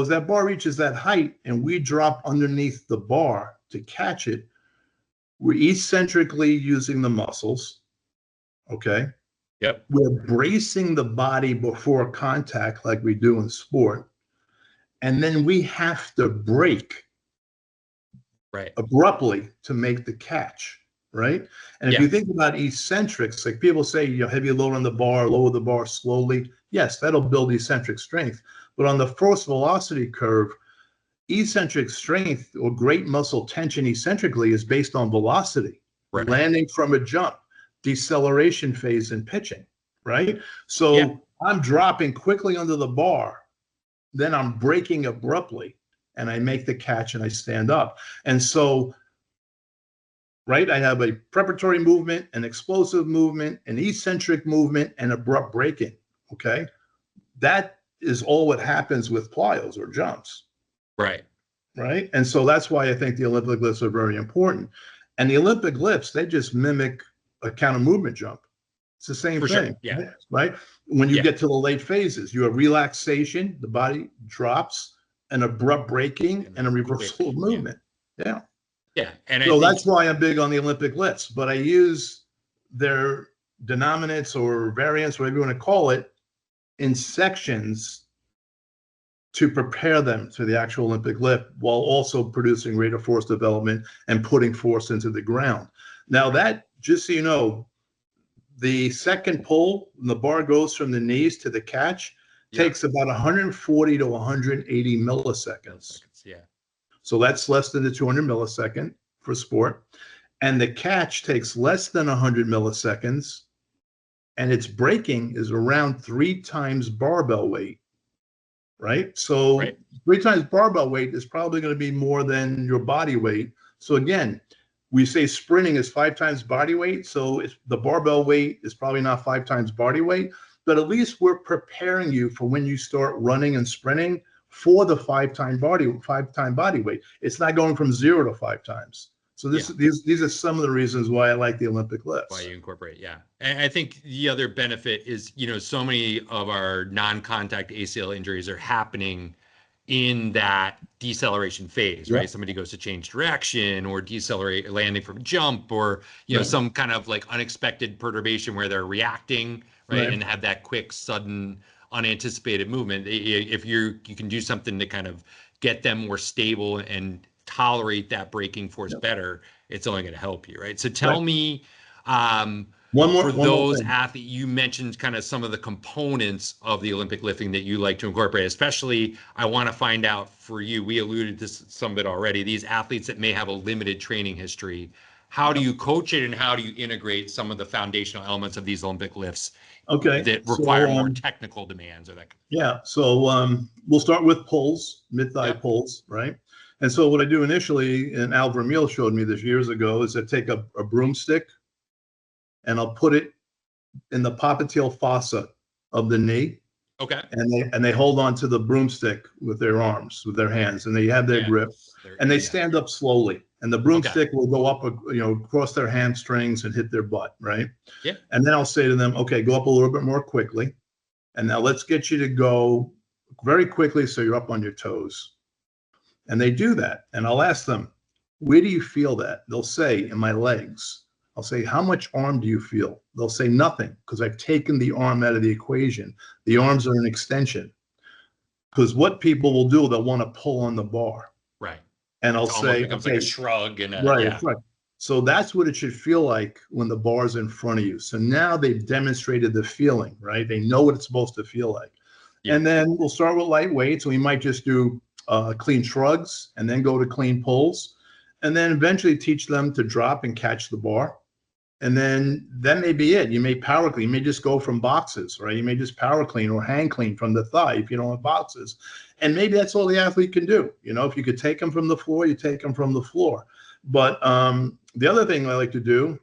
as that bar reaches that height and we drop underneath the bar to catch it, we're eccentrically using the muscles, okay? Yep. We're bracing the body before contact like we do in sport. And then we have to break abruptly to make the catch, right? And if you think about eccentrics, like people say, heavy load on the bar, lower the bar slowly. Yes, that'll build eccentric strength. But on the force velocity curve, eccentric strength or great muscle tension eccentrically is based on velocity, landing from a jump, deceleration phase in pitching, right? So I'm dropping quickly under the bar, then I'm breaking abruptly, and I make the catch and I stand up. And so, I have a preparatory movement, an explosive movement, an eccentric movement, and abrupt breaking, okay? That is all what happens with plyos or jumps. Right. And so that's why I think the Olympic lifts are very important. And the Olympic lifts, they just mimic a counter movement jump. It's the same thing, right? When you get to the late phases, you have relaxation, the body drops, an abrupt breaking, and a reversal of movement. Yeah. And I So think, that's why I'm big on the Olympic lifts, but I use their denominants or variants, whatever you want to call it, in sections to prepare them to the actual Olympic lift while also producing rate of force development and putting force into the ground. Now that, just so you know, the second pull, when the bar goes from the knees to the catch, takes about 140 to 180 milliseconds. Yeah. So that's less than the 200 millisecond for sport. And the catch takes less than 100 milliseconds. And its braking is around 3 times barbell weight, right? So 3 times barbell weight is probably going to be more than your body weight. So again, we say sprinting is 5 times body weight. So the barbell weight is probably not 5 times body weight, but at least we're preparing you for when you start running and sprinting for the 5 time body weight. It's not going from 0 to 5 times. So these are some of the reasons why I like the Olympic lifts. Why you incorporate, yeah. And I think the other benefit is, so many of our non-contact ACL injuries are happening in that deceleration phase, right? Somebody goes to change direction or decelerate, landing from jump, or some kind of like unexpected perturbation where they're reacting, right? And have that quick, sudden, unanticipated movement. If you can do something to kind of get them more stable and tolerate that braking force better, it's only going to help you, right? So tell me, for those athletes, you mentioned kind of some of the components of the Olympic lifting that you like to incorporate. Especially, I want to find out for you, we alluded to some of it already, these athletes that may have a limited training history. How do you coach it, and how do you integrate some of the foundational elements of these Olympic lifts that require more technical demands? So we'll start with pulls, mid-thigh pulls, right? And so what I do initially, and Al Vermeil showed me this years ago, is I take a broomstick and I'll put it in the popliteal fossa of the knee. Okay. And they hold on to the broomstick with their arms, with their hands, and they have their grip, and they stand up slowly. And the broomstick will go up, across their hamstrings and hit their butt, right? Yeah. And then I'll say to them, okay, go up a little bit more quickly. And now let's get you to go very quickly so you're up on your toes. And they do that. And I'll ask them, where do you feel that? They'll say, in my legs. I'll say, how much arm do you feel? They'll say nothing, because I've taken the arm out of the equation. The arms are an extension. Because what people will do, they'll want to pull on the bar. Right. And I'll say, becomes like a shrug. And right. So that's what it should feel like when the bar's in front of you. So now they've demonstrated the feeling, right? They know what it's supposed to feel like. Yeah. And then we'll start with light weights. So we might just do clean shrugs and then go to clean pulls, and then eventually teach them to drop and catch the bar. And then that may be it. You may power clean. You may just go from boxes, right? You may just power clean or hang clean from the thigh if you don't have boxes. And maybe that's all the athlete can do. If you could take them from the floor, you take them from the floor. But the other thing I like to do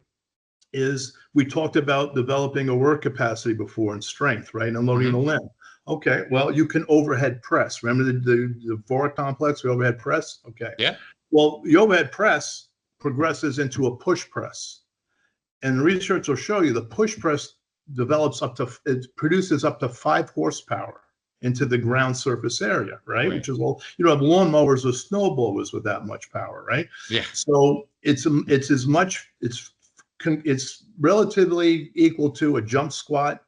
is, we talked about developing a work capacity before and strength, right? And loading the limb. Okay, well, you can overhead press. Remember the VOR complex, the overhead press? Okay. Yeah. Well, the overhead press progresses into a push press. And the research will show you the push press it produces up to 5 horsepower into the ground surface area, right? Which is, well, you don't have lawnmowers or snowblowers with that much power, right? Yeah. So it's relatively equal to a jump squat.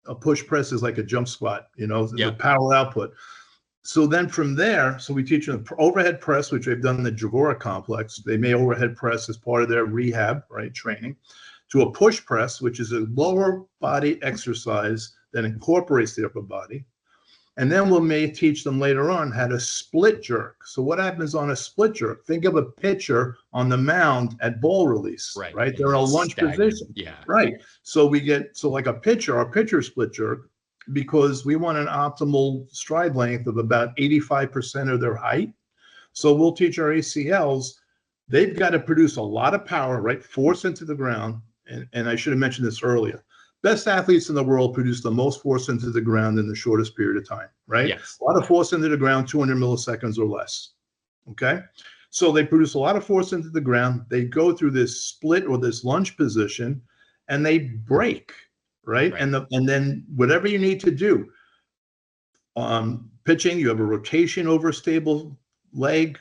A push press is like a jump squat, the power output. So then from there, we teach them overhead press, which they've done in the Javora complex. They may overhead press as part of their rehab, right, training, to a push press, which is a lower body exercise that incorporates the upper body. And then we may teach them later on how to split jerk. So what happens on a split jerk? Think of a pitcher on the mound at ball release, right? They're in a lunge position. Yeah. Right. So like a pitcher, our pitcher split jerk, because we want an optimal stride length of about 85% of their height. So we'll teach our ACLs, they've got to produce a lot of power, right? Force into the ground. And I should have mentioned this earlier. Best athletes in the world produce the most force into the ground in the shortest period of time, right? Yes. A lot of force into the ground, 200 milliseconds or less, okay? So they produce a lot of force into the ground. They go through this split or this lunge position, and they break, right? And then whatever you need to do, pitching, you have a rotation over a stable leg,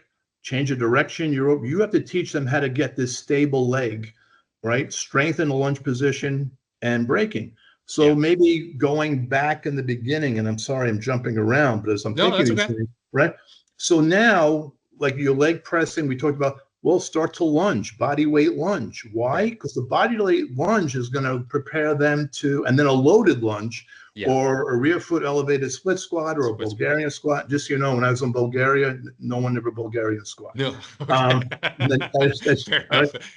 change of direction. You have to teach them how to get this stable leg, right? Strengthen the lunge position and braking. So maybe going back in the beginning, and I'm sorry I'm jumping around, but as I'm thinking these things, right? So now, like your leg pressing, we talked about, well, start to lunge, body weight lunge. Why? Because the body weight lunge is going to prepare them to, and then a loaded lunge or a rear foot elevated split squat or a Bulgarian squat. Just so you know, when I was in Bulgaria, no one ever Bulgarian squat. No. Fair enough.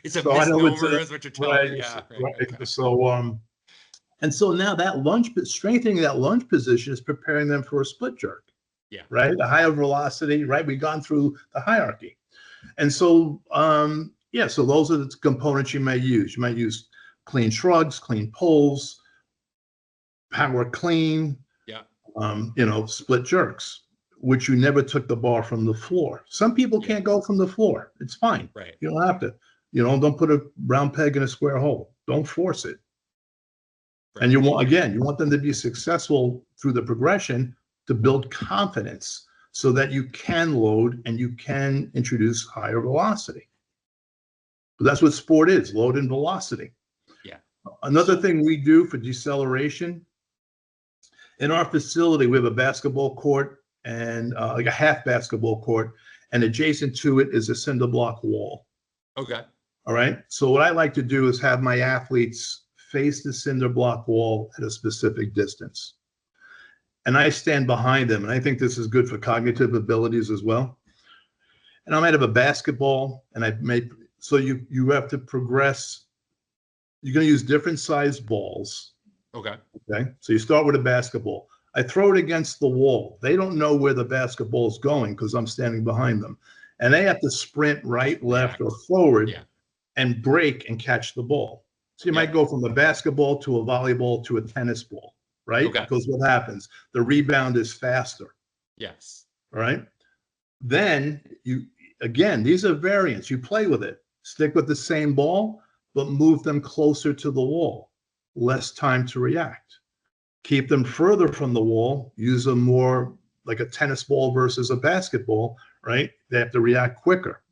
It's a misnomer, is what you're telling me. Yeah. Okay. So, and so now that lunge, strengthening that lunge position is preparing them for a split jerk. Yeah. Right. The higher velocity. Right. We've gone through the hierarchy. And so, so those are the components you may use. You might use clean shrugs, clean pulls, power clean, split jerks, which you never took the bar from the floor. Some people can't go from the floor. It's fine. Right. You don't have to. Don't put a round peg in a square hole. Don't force it. Right. And you want them to be successful through the progression to build confidence so that you can load and you can introduce higher velocity. But that's what sport is, load and velocity. Yeah. Another thing we do for deceleration, in our facility, we have a basketball court and like a half basketball court, and adjacent to it is a cinder block wall. Okay. All right. So what I like to do is have my athletes face the cinder block wall at a specific distance. And I stand behind them. And I think this is good for cognitive abilities as well. And I might have a basketball, and so you have to progress. You're going to use different sized balls. Okay. So you start with a basketball. I throw it against the wall. They don't know where the basketball is going because I'm standing behind them. And they have to sprint right, left, or forward and break and catch the ball. So you might go from a basketball to a volleyball to a tennis ball, right? Okay. Because what happens? The rebound is faster. Yes. All right. Then these are variants. You play with it. Stick with the same ball, but move them closer to the wall. Less time to react. Keep them further from the wall. Use them more like a tennis ball versus a basketball, right? They have to react quicker.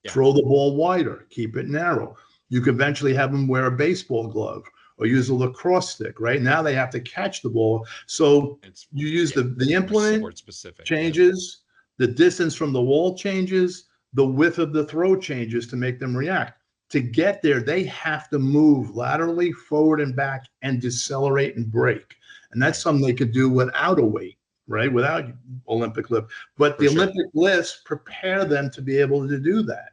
Yeah. Throw the ball wider. Keep it narrow. You could eventually have them wear a baseball glove or use a lacrosse stick, right? Now they have to catch the ball. So you use the implement changes, the distance from the wall changes, the width of the throw changes to make them react. To get there, they have to move laterally, forward and back, and decelerate and brake. And that's something they could do without a weight, right? Without Olympic lift. But the Olympic lifts prepare them to be able to do that.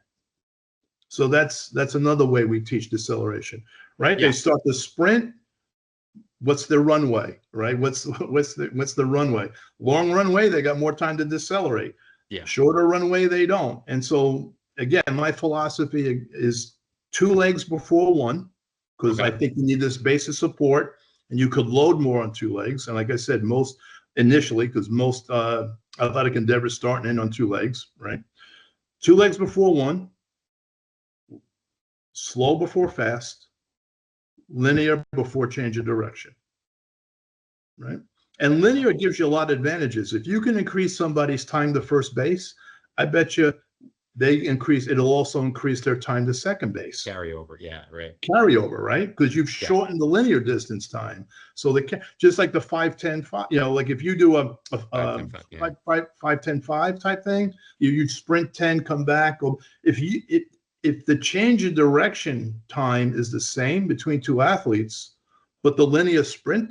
So that's another way we teach deceleration, right? They start the sprint. What's their runway, right? What's the runway? Long runway, they got more time to decelerate. Yeah. Shorter runway, they don't. And so again, my philosophy is 2 legs before one, because I think you need this base of support, and you could load more on 2 legs. And like I said, most initially, because most athletic endeavors starting in on 2 legs, right? 2 legs before one. Slow before fast, linear before change of direction, right? And linear gives you a lot of advantages. If you can increase somebody's time to first base, I bet you it'll also increase their time to second base. Carryover, right? Carryover, right? Because you've shortened the linear distance time. So just like the 5-10-5, like if you do a 5-10-5 type thing, you sprint 10, come back. Or if the change of direction time is the same between 2 athletes, but the linear sprint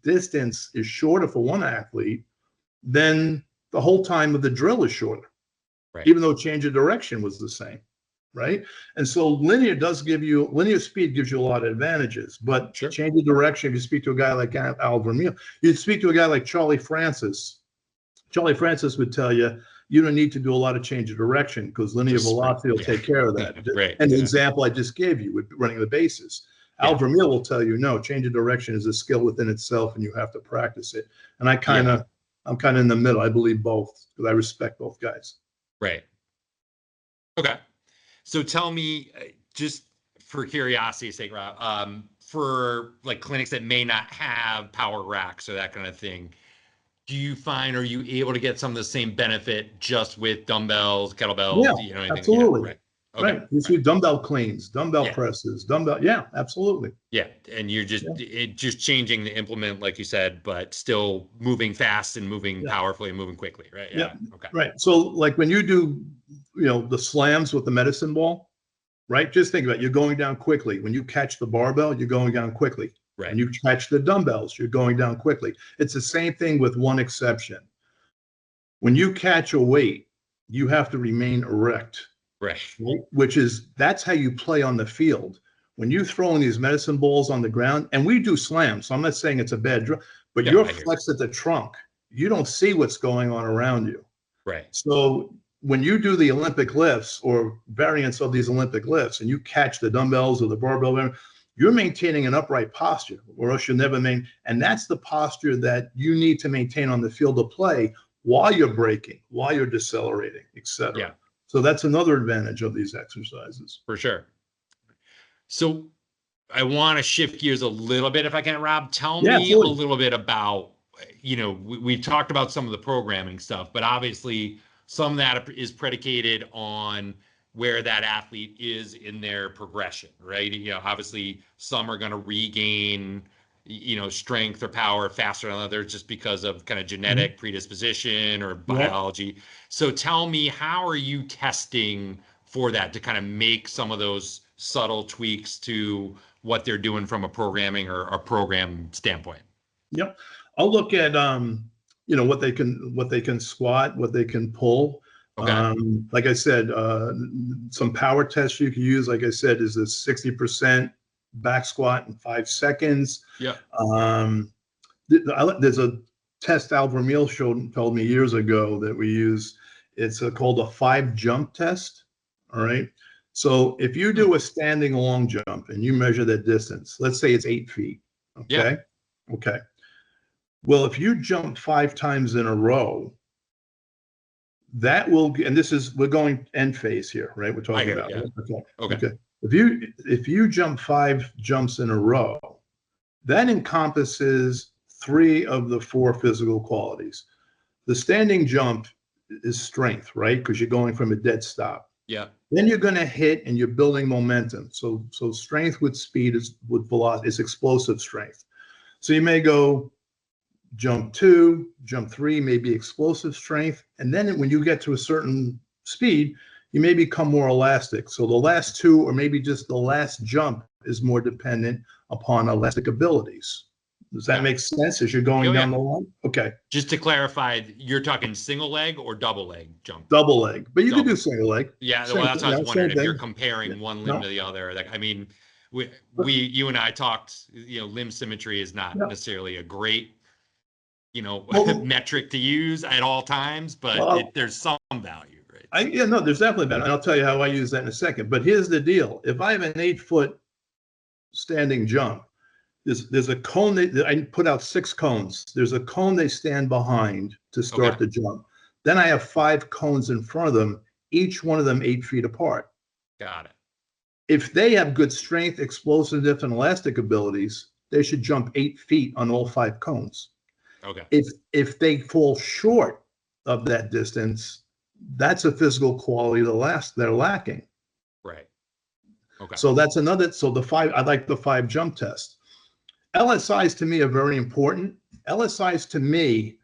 distance is shorter for one athlete, then the whole time of the drill is shorter, even though change of direction was the same, right? And so linear speed gives you a lot of advantages, but change of direction, if you speak to a guy like Al Vermeil, you speak to a guy like Charlie Francis. Charlie Francis would tell you, you don't need to do a lot of change of direction because linear velocity will take care of that. And the example I just gave you with running the bases. Al Vermeil will tell you, no, change of direction is a skill within itself and you have to practice it. And I'm kind of in the middle. I believe both because I respect both guys. Right. Okay. So tell me, just for curiosity's sake, Rob, for like clinics that may not have power racks or that kind of thing, do you find, are you able to get some of the same benefit just with dumbbells, kettlebells, Yeah, you know, anything? absolutely. Yeah, right. Okay. Right. You see dumbbell cleans, dumbbell Yeah. presses, dumbbell. Yeah, absolutely. Yeah. And you're just, Yeah. it just changing the implement, like you said, but still moving fast and moving Yeah. powerfully and moving quickly. Right. Yeah. Yeah. Okay. Right. So like when you do, the slams with the medicine ball, right? Just think about it. You're going down quickly. When you catch the barbell, you're going down quickly. Right. When you catch the dumbbells, you're going down quickly. It's the same thing with one exception. When you catch a weight, you have to remain erect. Right. That's how you play on the field. When you throw in these medicine balls on the ground, and we do slams, so I'm not saying it's a bad drill, but you're flexed at the trunk. You don't see what's going on around you. Right. So when you do the Olympic lifts or variants of these Olympic lifts and you catch the dumbbells or the barbell, you're maintaining an upright posture, or else you'll never maintain. And that's the posture that you need to maintain on the field of play while you're braking, while you're decelerating, etc. Yeah. So that's another advantage of these exercises. For sure. So I want to shift gears a little bit, if I can, Rob. Tell me absolutely. A little bit about, we've talked about some of the programming stuff, but obviously some of that is predicated on where that athlete is in their progression, right? Obviously some are going to regain, strength or power faster than others just because of kind of genetic predisposition or biology. So tell me, how are you testing for that to kind of make some of those subtle tweaks to what they're doing from a programming or a program standpoint? Yep. I'll look at, what they can squat, what they can pull. Okay. Like I said, some power tests you can use, like I said, is a 60% back squat in 5 seconds. Yeah. There's a test Al Vermeil told me years ago that we use. It's called a 5 jump test. All right. So if you do a standing long jump and you measure that distance, let's say it's 8 feet. Okay. Yeah. Okay. Well, if you jump 5 times in a row, that will, and we're going end phase here, right? We're talking about. Yeah. Okay. If you jump 5 jumps in a row, that encompasses 3 of the 4 physical qualities. The standing jump is strength, right? Because you're going from a dead stop. Yeah. Then you're going to hit and you're building momentum. So strength with speed with velocity is explosive strength. So you may go jump 2, jump 3, maybe explosive strength. And then when you get to a certain speed, you may become more elastic. So the last 2, or maybe just the last jump, is more dependent upon elastic abilities. Does that make sense as you're going down the line? Okay. Just to clarify, you're talking single leg or double leg jump? Double leg, but you can do single leg. Yeah, well, that's what I was wondering, if you're comparing one limb to the other. Like, I mean, you and I talked, limb symmetry is not necessarily a great, metric to use at all times, but there's some value, right? There's definitely value. And I'll tell you how I use that in a second. But here's the deal. If I have an 8-foot standing jump, there's a cone I put out 6 cones. There's a cone they stand behind to start the jump. Then I have 5 cones in front of them, each one of them 8 feet apart. Got it. If they have good strength, explosiveness, and elastic abilities, they should jump 8 feet on all 5 cones. Okay. If they fall short of that distance, that's a physical quality they're lacking. Right. Okay. So that's another. So I like the 5 jump test. LSIs to me are very important. LSIs to me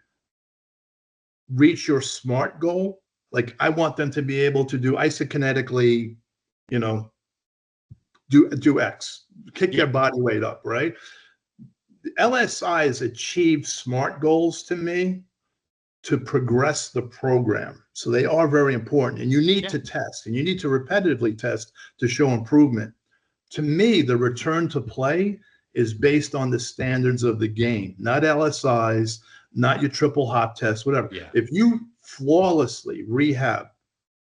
reach your SMART goal. Like, I want them to be able to do isokinetically, do X, kick their body weight up, right? LSIs achieve SMART goals to me to progress the program. So they are very important, and you need to test, and you need to repetitively test to show improvement. To me, the return to play is based on the standards of the game, not LSIs, not your triple hop test, whatever. Yeah. If you flawlessly rehab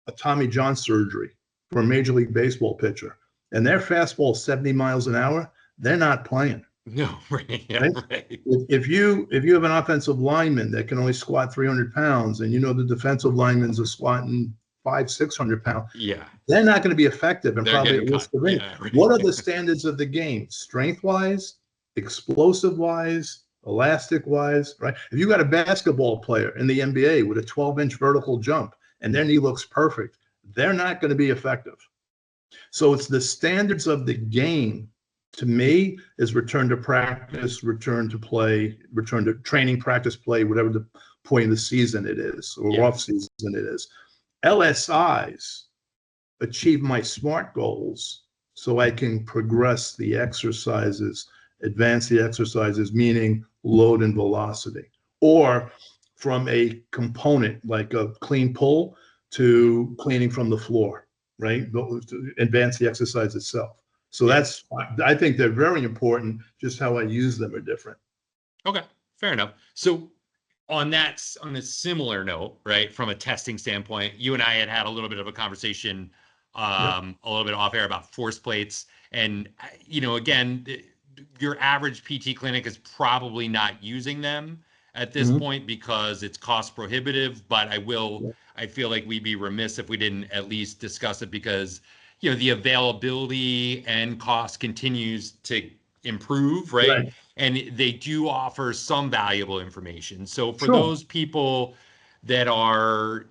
a Tommy John surgery for a Major League Baseball pitcher and their fastball is 70 miles an hour, they're not playing. No, right. Yeah, right. If you have an offensive lineman that can only squat 300 pounds, and the defensive linemen are squatting 500-600 pounds, they're not going to be effective and probably at risk of injury. What are the standards of the game? Strength-wise, explosive-wise, elastic wise, right? If you got a basketball player in the NBA with a 12-inch vertical jump and their knee looks perfect, they're not going to be effective. So it's the standards of the game, to me, is return to practice, return to play, return to training, practice, play, whatever the point of the season it is, or off season it is. LSIs achieve my SMART goals so I can progress the exercises, advance the exercises, meaning load and velocity, or from a component like a clean pull to cleaning from the floor, right? To advance the exercise itself. So that's, I think they're very important. Just how I use them are different. Okay, fair enough. So on a similar note, right, from a testing standpoint, you and I had a little bit of a conversation a little bit off air about force plates. And, again, your average PT clinic is probably not using them at this point because it's cost prohibitive. But I feel like we'd be remiss if we didn't at least discuss it because, the availability and cost continues to improve, right? And they do offer some valuable information. So for those people that are,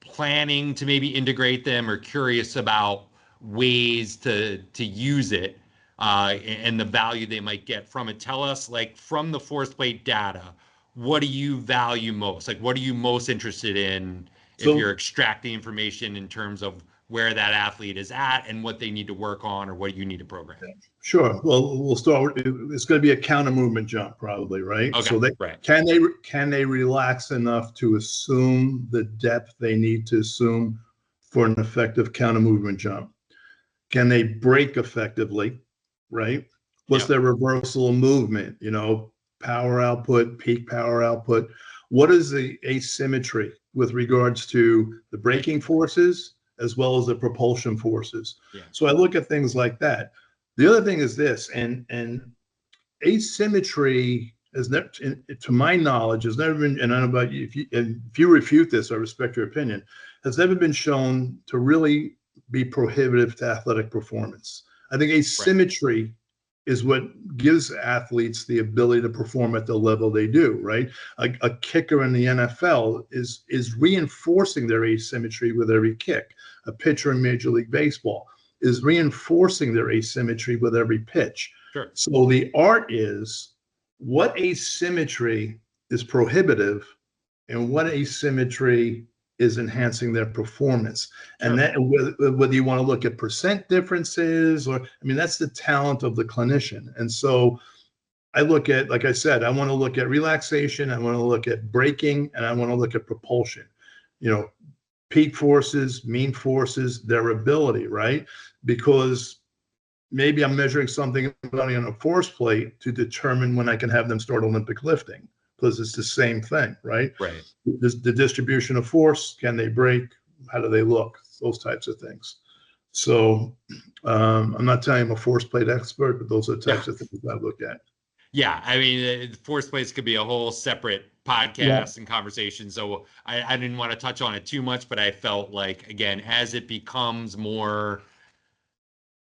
planning to maybe integrate them or curious about ways to use it and the value they might get from it, tell us, like, from the force plate data, what do you value most? Like, what are you most interested in if you're extracting information in terms of where that athlete is at and what they need to work on or what you need to program? Sure. Well, we'll start. It's going to be a counter movement jump, probably, right? Okay. So can they relax enough to assume the depth they need to assume for an effective counter movement jump? Can they break effectively, right? What's their reversal of movement? Power output, peak power output. What is the asymmetry with regards to the braking forces as well as the propulsion forces? So I look at things like that. The other thing is this, and asymmetry has never, to my knowledge, has never been, and I don't know about you, if you refute this, I respect your opinion, has never been shown to really be prohibitive to athletic performance. I think asymmetry is what gives athletes the ability to perform at the level they do, right? A kicker in the NFL is reinforcing their asymmetry with every kick. A pitcher in Major League Baseball is reinforcing their asymmetry with every pitch. So the art is what asymmetry is prohibitive and what asymmetry is enhancing their performance. And that, whether you want to look at percent differences that's the talent of the clinician. And so I look at, like I said, I want to look at relaxation, I want to look at braking, and I want to look at propulsion. Peak forces, mean forces, their ability, right? Because maybe I'm measuring something on a force plate to determine when I can have them start Olympic lifting, because it's the same thing, right? The distribution of force, can they break? How do they look? Those types of things. So I'm not telling you I'm a force plate expert, but those are the types of things I look at. Yeah, I mean, the force plates could be a whole separate podcast and conversation. So I didn't want to touch on it too much, but I felt like, again, as it becomes more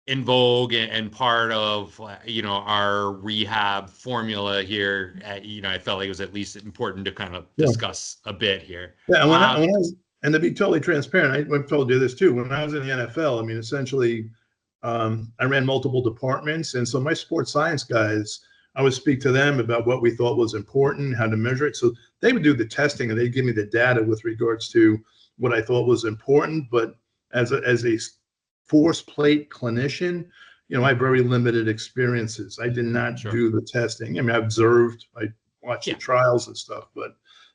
in vogue and part of, our rehab formula here, I felt like it was at least important to kind of discuss a bit here. And to be totally transparent, I've told you this too. When I was in the NFL, essentially, I ran multiple departments. And so my sports science guys, I would speak to them about what we thought was important, how to measure it. So they would do the testing and they'd give me the data with regards to what I thought was important. But as a force plate clinician, I have very limited experiences. I did not do the testing. I observed, I watched the trials and stuff, but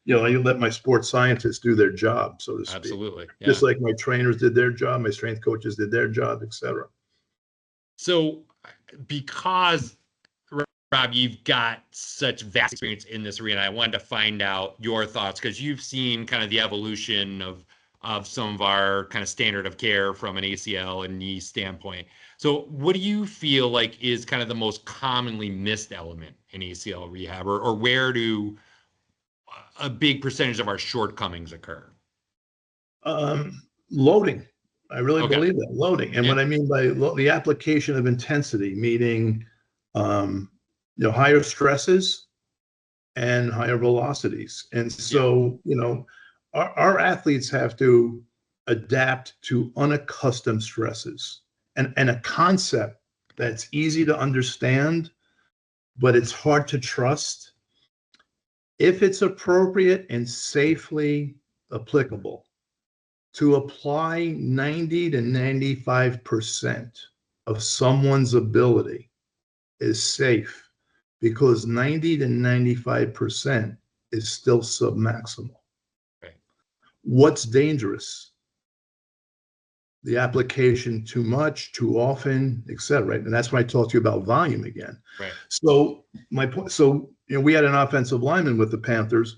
I let my sports scientists do their job, so to speak. Absolutely. Yeah. Just like my trainers did their job, my strength coaches did their job, etc. So because, Rob, you've got such vast experience in this arena, I wanted to find out your thoughts, because you've seen kind of the evolution of some of our kind of standard of care from an ACL and knee standpoint. So what do you feel like is kind of the most commonly missed element in ACL rehab, or where do a big percentage of our shortcomings occur? Loading. I really believe that, loading. And what I mean by the application of intensity, meaning higher stresses and higher velocities. And so, our athletes have to adapt to unaccustomed stresses and a concept that's easy to understand, but it's hard to trust. If it's appropriate and safely applicable, to apply 90 to 95% of someone's ability is safe, because 90 to 95% is still submaximal. Right. What's dangerous? The application too much, too often, etc. Right? And that's when I talked to you about volume again. Right. So my point. So we had an offensive lineman with the Panthers.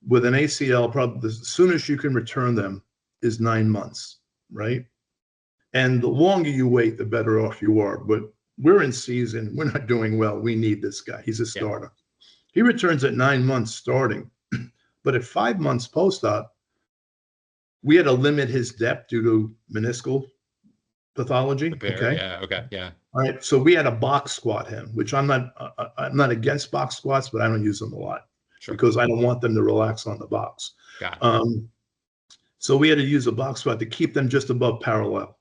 With an ACL, probably the soonest you can return them is 9 months, right? And the longer you wait, the better off you are. But we're in season. We're not doing well. We need this guy. He's a starter. He returns at 9 months starting. But at 5 months post-op, we had to limit his depth due to meniscal pathology. Okay. Yeah. Okay. Yeah. All right. So we had to box squat him, which I'm not against box squats, but I don't use them a lot. Sure. Because I don't want them to relax on the box. Got it. So we had to use a box squat to keep them just above parallel,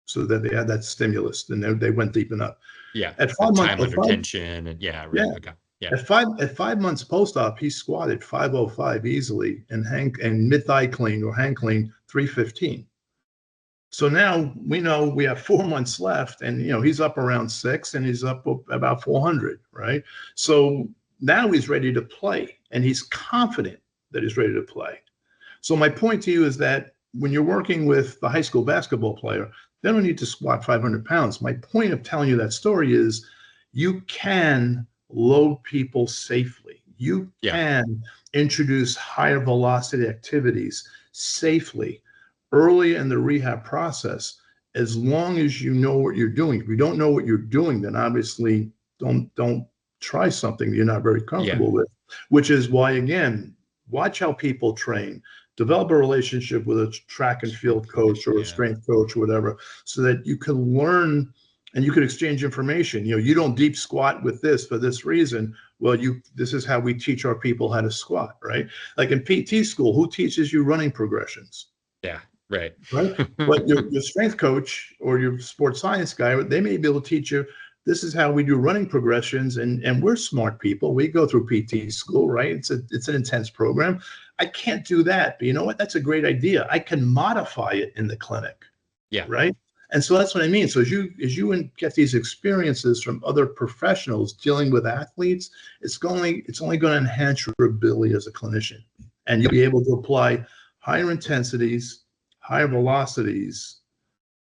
so that they had that stimulus, and they went deep enough. Yeah. At 5 months, time under tension, and okay. Yeah. At 5 months post-op, he squatted 505 easily, and mid-thigh clean or hang clean 315. So now we know we have 4 months left, and he's up around 6, and he's up about 400, right? So now he's ready to play, and he's confident that he's ready to play. So my point to you is that when you're working with the high school basketball player, they don't need to squat 500 pounds. My point of telling you that story is you can load people safely. You can introduce higher velocity activities safely early in the rehab process, as long as you know what you're doing. If you don't know what you're doing, then obviously don't try something you're not very comfortable with, which is why, again, watch how people train. Develop a relationship with a track and field coach or a strength coach or whatever, so that you can learn and you can exchange information. You don't deep squat with this for this reason. Well, this is how we teach our people how to squat, right? Like in PT school, who teaches you running progressions? Yeah, right. But your strength coach or your sports science guy, they may be able to teach you, this is how we do running progressions, and we're smart people. We go through PT school, right? It's an intense program. I can't do that, but you know what? That's a great idea. I can modify it in the clinic. Yeah. Right. And so that's what I mean. So as you get these experiences from other professionals dealing with athletes, it's only going to enhance your ability as a clinician, and you'll be able to apply higher intensities, higher velocities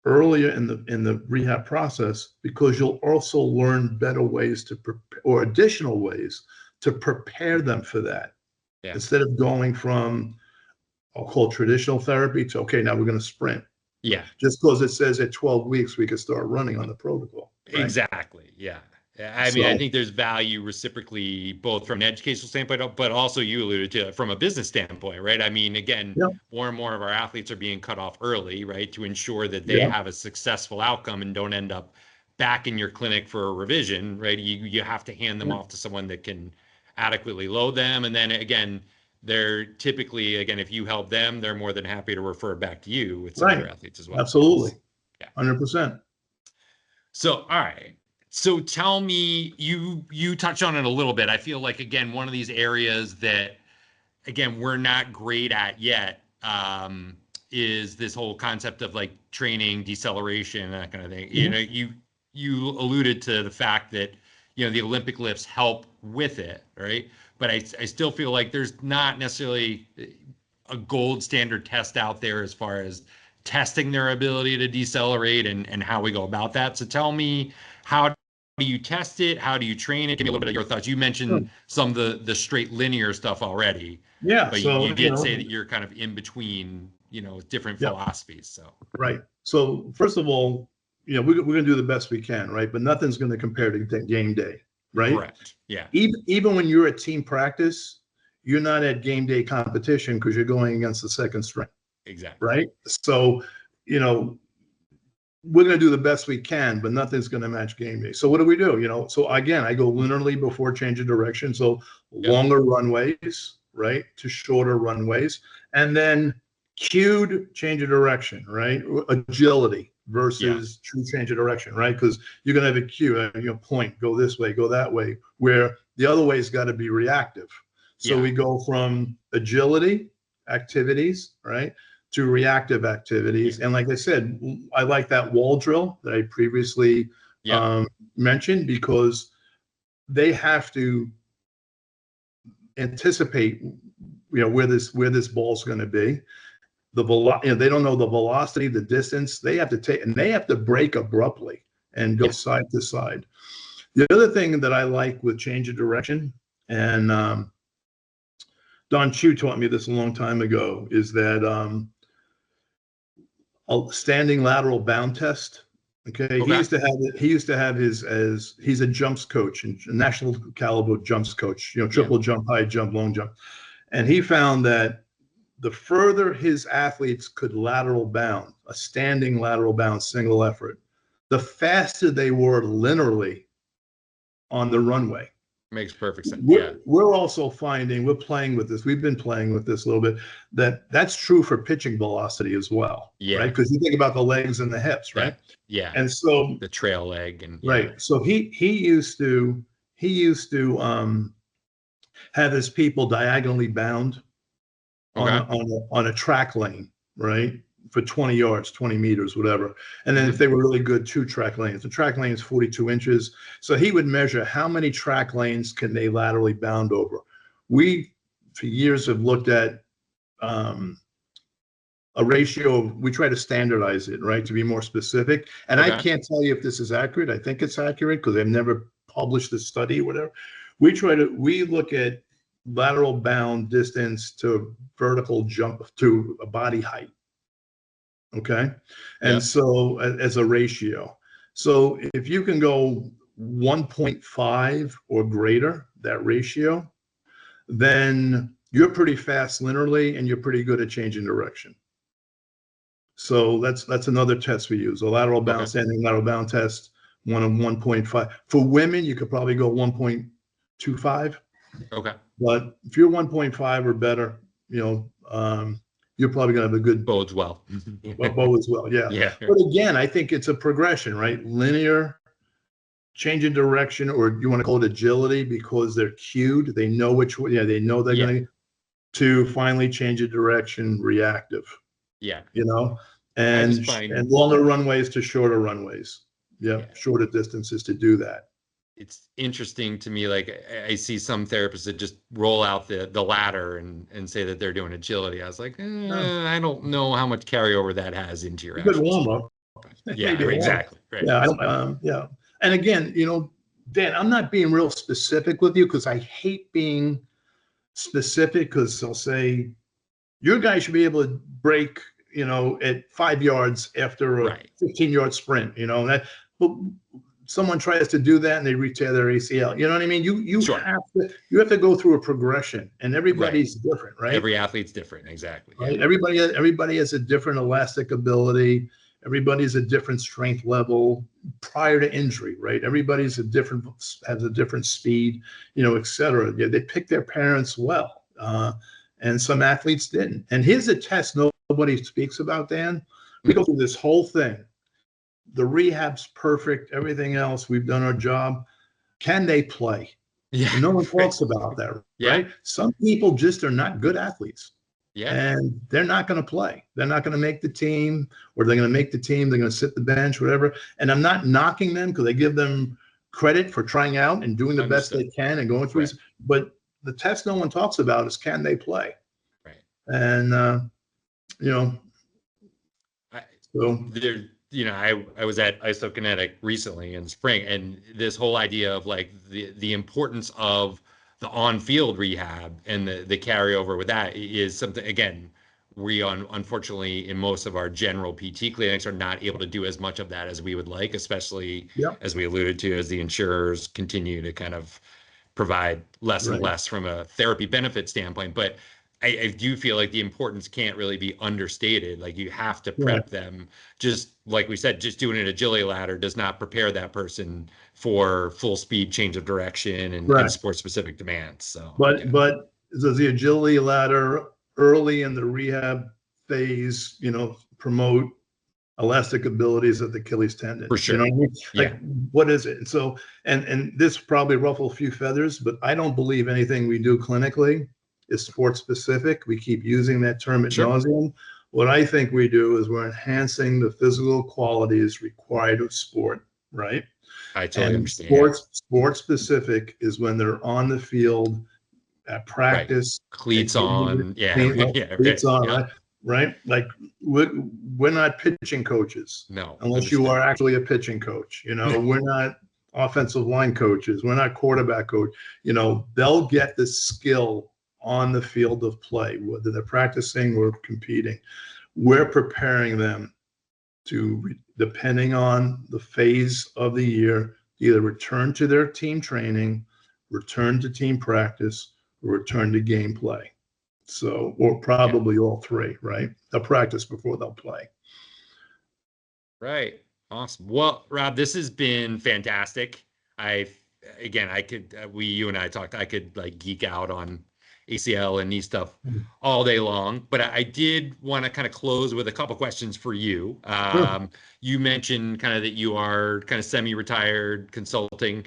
earlier in the rehab process, because you'll also learn better ways to prepare, or additional ways to prepare them for that. Yeah. Instead of going from, I'll call traditional therapy, to, okay, now we're going to sprint. Yeah. Just because it says at 12 weeks we can start running on the protocol. Right? Exactly. Yeah. I mean, I think there's value reciprocally, both from an educational standpoint, but also you alluded to from a business standpoint, right? I mean, again, more and more of our athletes are being cut off early, right, to ensure that they have a successful outcome and don't end up back in your clinic for a revision, right? You have to hand them off to someone that can adequately load them. And then again, they're typically, again, if you help them, they're more than happy to refer back to you with some of your athletes as well. Absolutely. Yeah. 100%. So, all right. So tell me, you touched on it a little bit. I feel like, again, one of these areas that, again, we're not great at yet is this whole concept of like training, deceleration, that kind of thing. Mm-hmm. You alluded to the fact that, the Olympic lifts help with it, right? But I still feel like there's not necessarily a gold standard test out there as far as testing their ability to decelerate and how we go about that. So tell me, how do you test it? How do you train it? Give me a little bit of your thoughts. You mentioned some of the straight linear stuff already. Yeah. But so, you did say that you're kind of in between, different philosophies. So right. So first of all, we're going to do the best we can, right? But nothing's going to compare to game day, right? Correct. Yeah. Even when you're at team practice, you're not at game day competition because you're going against the second string. Exactly. Right. So, we're going to do the best we can, but nothing's going to match game day. So what do? You know, so again, I go linearly before change of direction. So longer runways, right, to shorter runways, and then cued change of direction, right? Agility versus true change of direction, right? Because you're going to have a cue, you know, point, go this way, go that way, where the other way's got to be reactive. So we go from agility activities, right, to reactive activities. And like I said, I like that wall drill that I previously mentioned, because they have to anticipate, you know, where this ball's going to be. The you know, they don't know the velocity, the distance. They have to take, and they have to break abruptly and go side to side. The other thing that I like with change of direction, and Don Chu taught me this a long time ago, is that a standing lateral bound test. Okay. He used to have his, as he's a jumps coach and national caliber jumps coach, you know, triple jump, high jump, long jump. And he found that the further his athletes could lateral bound, a standing lateral bound single effort, the faster they were linearly on the runway. Makes perfect sense. We're also finding, we're playing with this, we've been playing with this a little bit, that's true for pitching velocity as well. Right? Because you think about the legs and the hips, right? Yeah. And so the trail leg and right. So he used to have his people diagonally bound on a track lane, right? For 20 yards, 20 meters, whatever. And then if they were really good, 2 track lanes. The track lane is 42 inches. So he would measure how many track lanes can they laterally bound over. We, for years, have looked at a ratio. We try to standardize it, right, to be more specific. And I can't tell you if this is accurate. I think it's accurate because I've never published a study or whatever. We look at lateral bound distance to vertical jump to a body height. Okay. And so as a ratio. So if you can go 1.5 or greater, that ratio, then you're pretty fast linearly and you're pretty good at changing direction. So that's another test we use. A lateral bound, standing lateral bound test, 1.5. For women, you could probably go 1.25. Okay. But if you're 1.5 or better, you know, you're probably going to have a good bodes well. Bodes well, yeah. But again, I think it's a progression, right? Linear, change in direction, or you want to call it agility, because they're cued. They know which way. They know they're going to finally change a direction. Reactive. You know, and longer runways to shorter runways. Shorter distances to do that. It's interesting to me. Like I see some therapists that just roll out the ladder and say that they're doing agility. I was like, I don't know how much carryover that has into your good warm up. Exactly. Right. Yeah. And again, you know, Dan, I'm not being real specific with you because I hate being specific, because they'll say your guy should be able to break, you know, at 5 yards after a 15-yard sprint. You know, that. But someone tries to do that and they tear their ACL. You know what I mean? You have to go through a progression, and everybody's different, right? Every athlete's different, exactly. Right? Everybody has a different elastic ability. Everybody's a different strength level prior to injury, right? Everybody's has a different speed, you know, et cetera. They pick their parents well, and some athletes didn't. And here's a test nobody speaks about, Dan. We go through this whole thing. The rehab's perfect. Everything else, we've done our job. Can they play? And no one talks about that, right? Some people just are not good athletes. And they're not going to play. They're not going to make the team, or they're going to make the team. They're going to sit the bench, whatever. And I'm not knocking them, because I give them credit for trying out and doing the best they can and going through. But the test no one talks about is, can they play? And, you know, so there. You know, I was at Isokinetic recently in spring, and this whole idea of like the importance of the on-field rehab and the carryover with that is something, again, we unfortunately in most of our general PT clinics are not able to do as much of that as we would like, especially as we alluded to, as the insurers continue to kind of provide less and less from a therapy benefit standpoint. But I do feel like the importance can't really be understated. Like you have to prep them. Just like we said, just doing an agility ladder does not prepare that person for full speed change of direction and sport specific demands. So, but does the agility ladder early in the rehab phase, promote elastic abilities of the Achilles tendon? For sure. You know what I mean? Like, what is it? And so, and this probably ruffle a few feathers, but I don't believe anything we do clinically is sport specific. We keep using that term ad nauseum. What I think we do is we're enhancing the physical qualities required of sport, right? I totally understand. Sport specific is when they're on the field at practice. Cleats on. Cleats on, right? Like we're not pitching coaches. No. Unless you are actually a pitching coach. We're not offensive line coaches. We're not quarterback coach. They'll get the skill on the field of play, whether they're practicing or competing. We're preparing them to, depending on the phase of the year, either return to their team training, return to team practice, or return to game play. So, or probably all three, right? They'll practice before they'll play. Right. Awesome. Well, Rob, this has been fantastic. You and I talked, I could like geek out on ACL and knee stuff all day long, but I did want to kind of close with a couple questions for you. You mentioned kind of that you are kind of semi-retired consulting.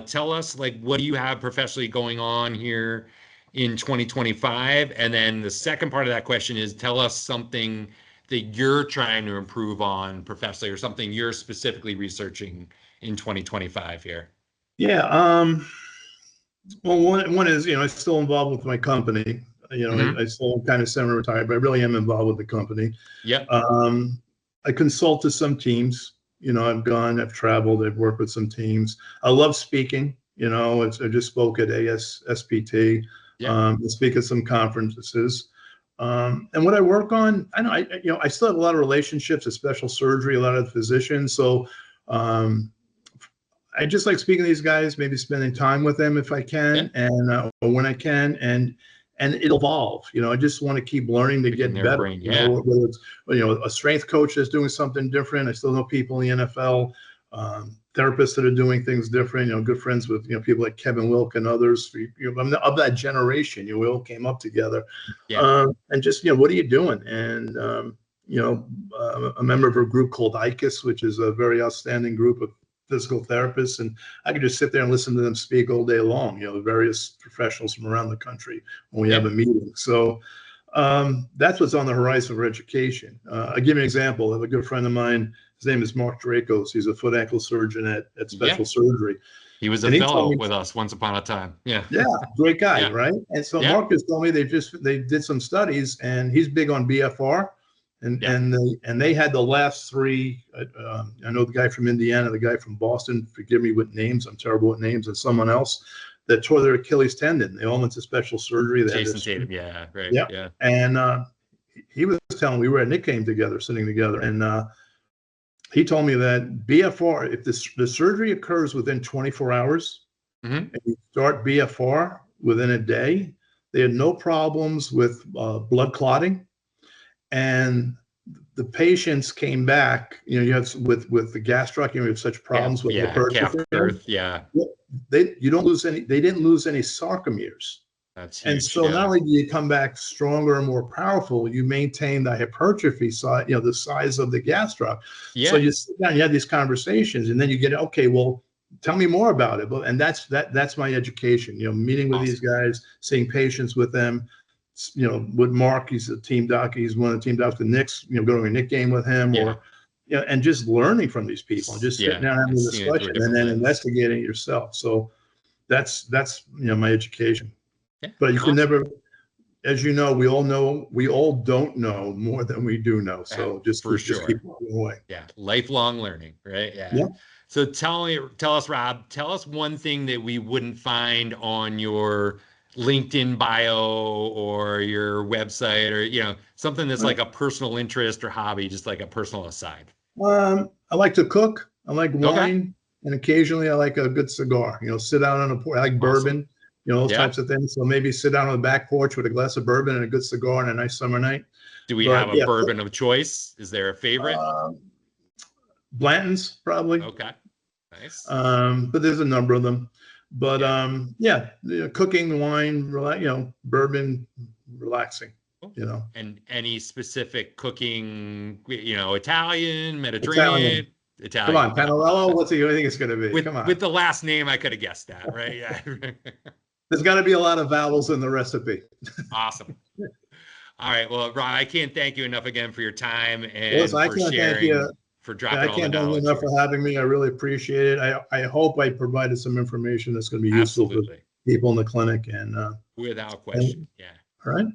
Tell us, like, what do you have professionally going on here in 2025? And then the second part of that question is, tell us something that you're trying to improve on professionally or something you're specifically researching in 2025 here. Yeah. Well, one is, I'm still involved with my company. I still kind of semi-retired, but I really am involved with the company. Yeah. I consult to some teams. I've traveled, I've worked with some teams. I love speaking. I just spoke at ASSPT. I speak at some conferences. And what I work on, I still have a lot of relationships with special surgery, a lot of physicians. So I just like speaking to these guys, maybe spending time with them if I can, and or when I can, and it'll evolve. I just want to keep learning to get better. Whether it's a strength coach that's doing something different. I still know people in the NFL, therapists that are doing things different. Good friends with people like Kevin Wilk and others. I'm of that generation. We all came up together, and just what are you doing? And a member of a group called ICUS, which is a very outstanding group of physical therapists, and I could just sit there and listen to them speak all day long, the various professionals from around the country when we have a meeting. So that's what's on the horizon for education. I'll give you an example. I have a good friend of mine. His name is Mark Dracos. He's a foot ankle surgeon at Special Surgery. He was a fellow with us once upon a time. Yeah, great guy, right? And so Mark just told me they did some studies, and he's big on BFR. And they had the last three. I know the guy from Indiana, the guy from Boston. Forgive me with names. I'm terrible with names. And someone else that tore their Achilles tendon. They all went to special surgery. Jason Tatum. Yeah. Right. Yeah. And he was telling me, we were at Nickcame together, sitting together, and he told me that BFR, if the surgery occurs within 24 hours, and you start BFR within a day, they had no problems with blood clotting. And the patients came back, you have with the gastroc, you have such problems with hypertrophy. They didn't lose any sarcomeres. That's huge. And so not only do you come back stronger and more powerful, you maintain the hypertrophy size, the size of the gastroc. So you sit down, you have these conversations, and then you get, okay, well, tell me more about it. And that's my education, meeting with these guys, seeing patients with them. With Mark, he's a team doc. He's one of the team docs with Nick's, going to a Nick game with him, or and just learning from these people, and just sitting down having a discussion, and then investigating it yourself. So that's my education. But you can never, as you know, we all don't know more than we do know. So just keep moving away. Yeah, lifelong learning, right? Yeah. So tell us, Rob, tell us one thing that we wouldn't find on your LinkedIn bio or your website, or something that's like a personal interest or hobby, just like a personal aside. I like to cook. I like wine, and occasionally I like a good cigar. Sit out on a porch. I like bourbon. those types of things. So maybe sit down on the back porch with a glass of bourbon and a good cigar on a nice summer night. Do we have a bourbon of choice? Is there a favorite? Blanton's probably. Okay. Nice. But there's a number of them. But cooking, wine, bourbon, relaxing. And any specific cooking, Italian, Mediterranean? Italian. Come on, Panariello, what do you think it's going to be? Come on. With the last name, I could have guessed that, right? Yeah. There's got to be a lot of vowels in the recipe. Awesome. All right. Well, Rob, I can't thank you enough again for your time and for sharing, for dropping all the knowledge. I can't thank you enough for having me. I really appreciate it. I hope I provided some information that's going to be useful for people in the clinic. And without question. Yeah. All right.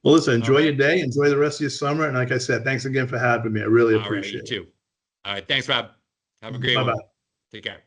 Well, listen, enjoy your day. Enjoy the rest of your summer. And like I said, thanks again for having me. I really appreciate it. You too. All right. Thanks, Rob. Have a great one. Take care.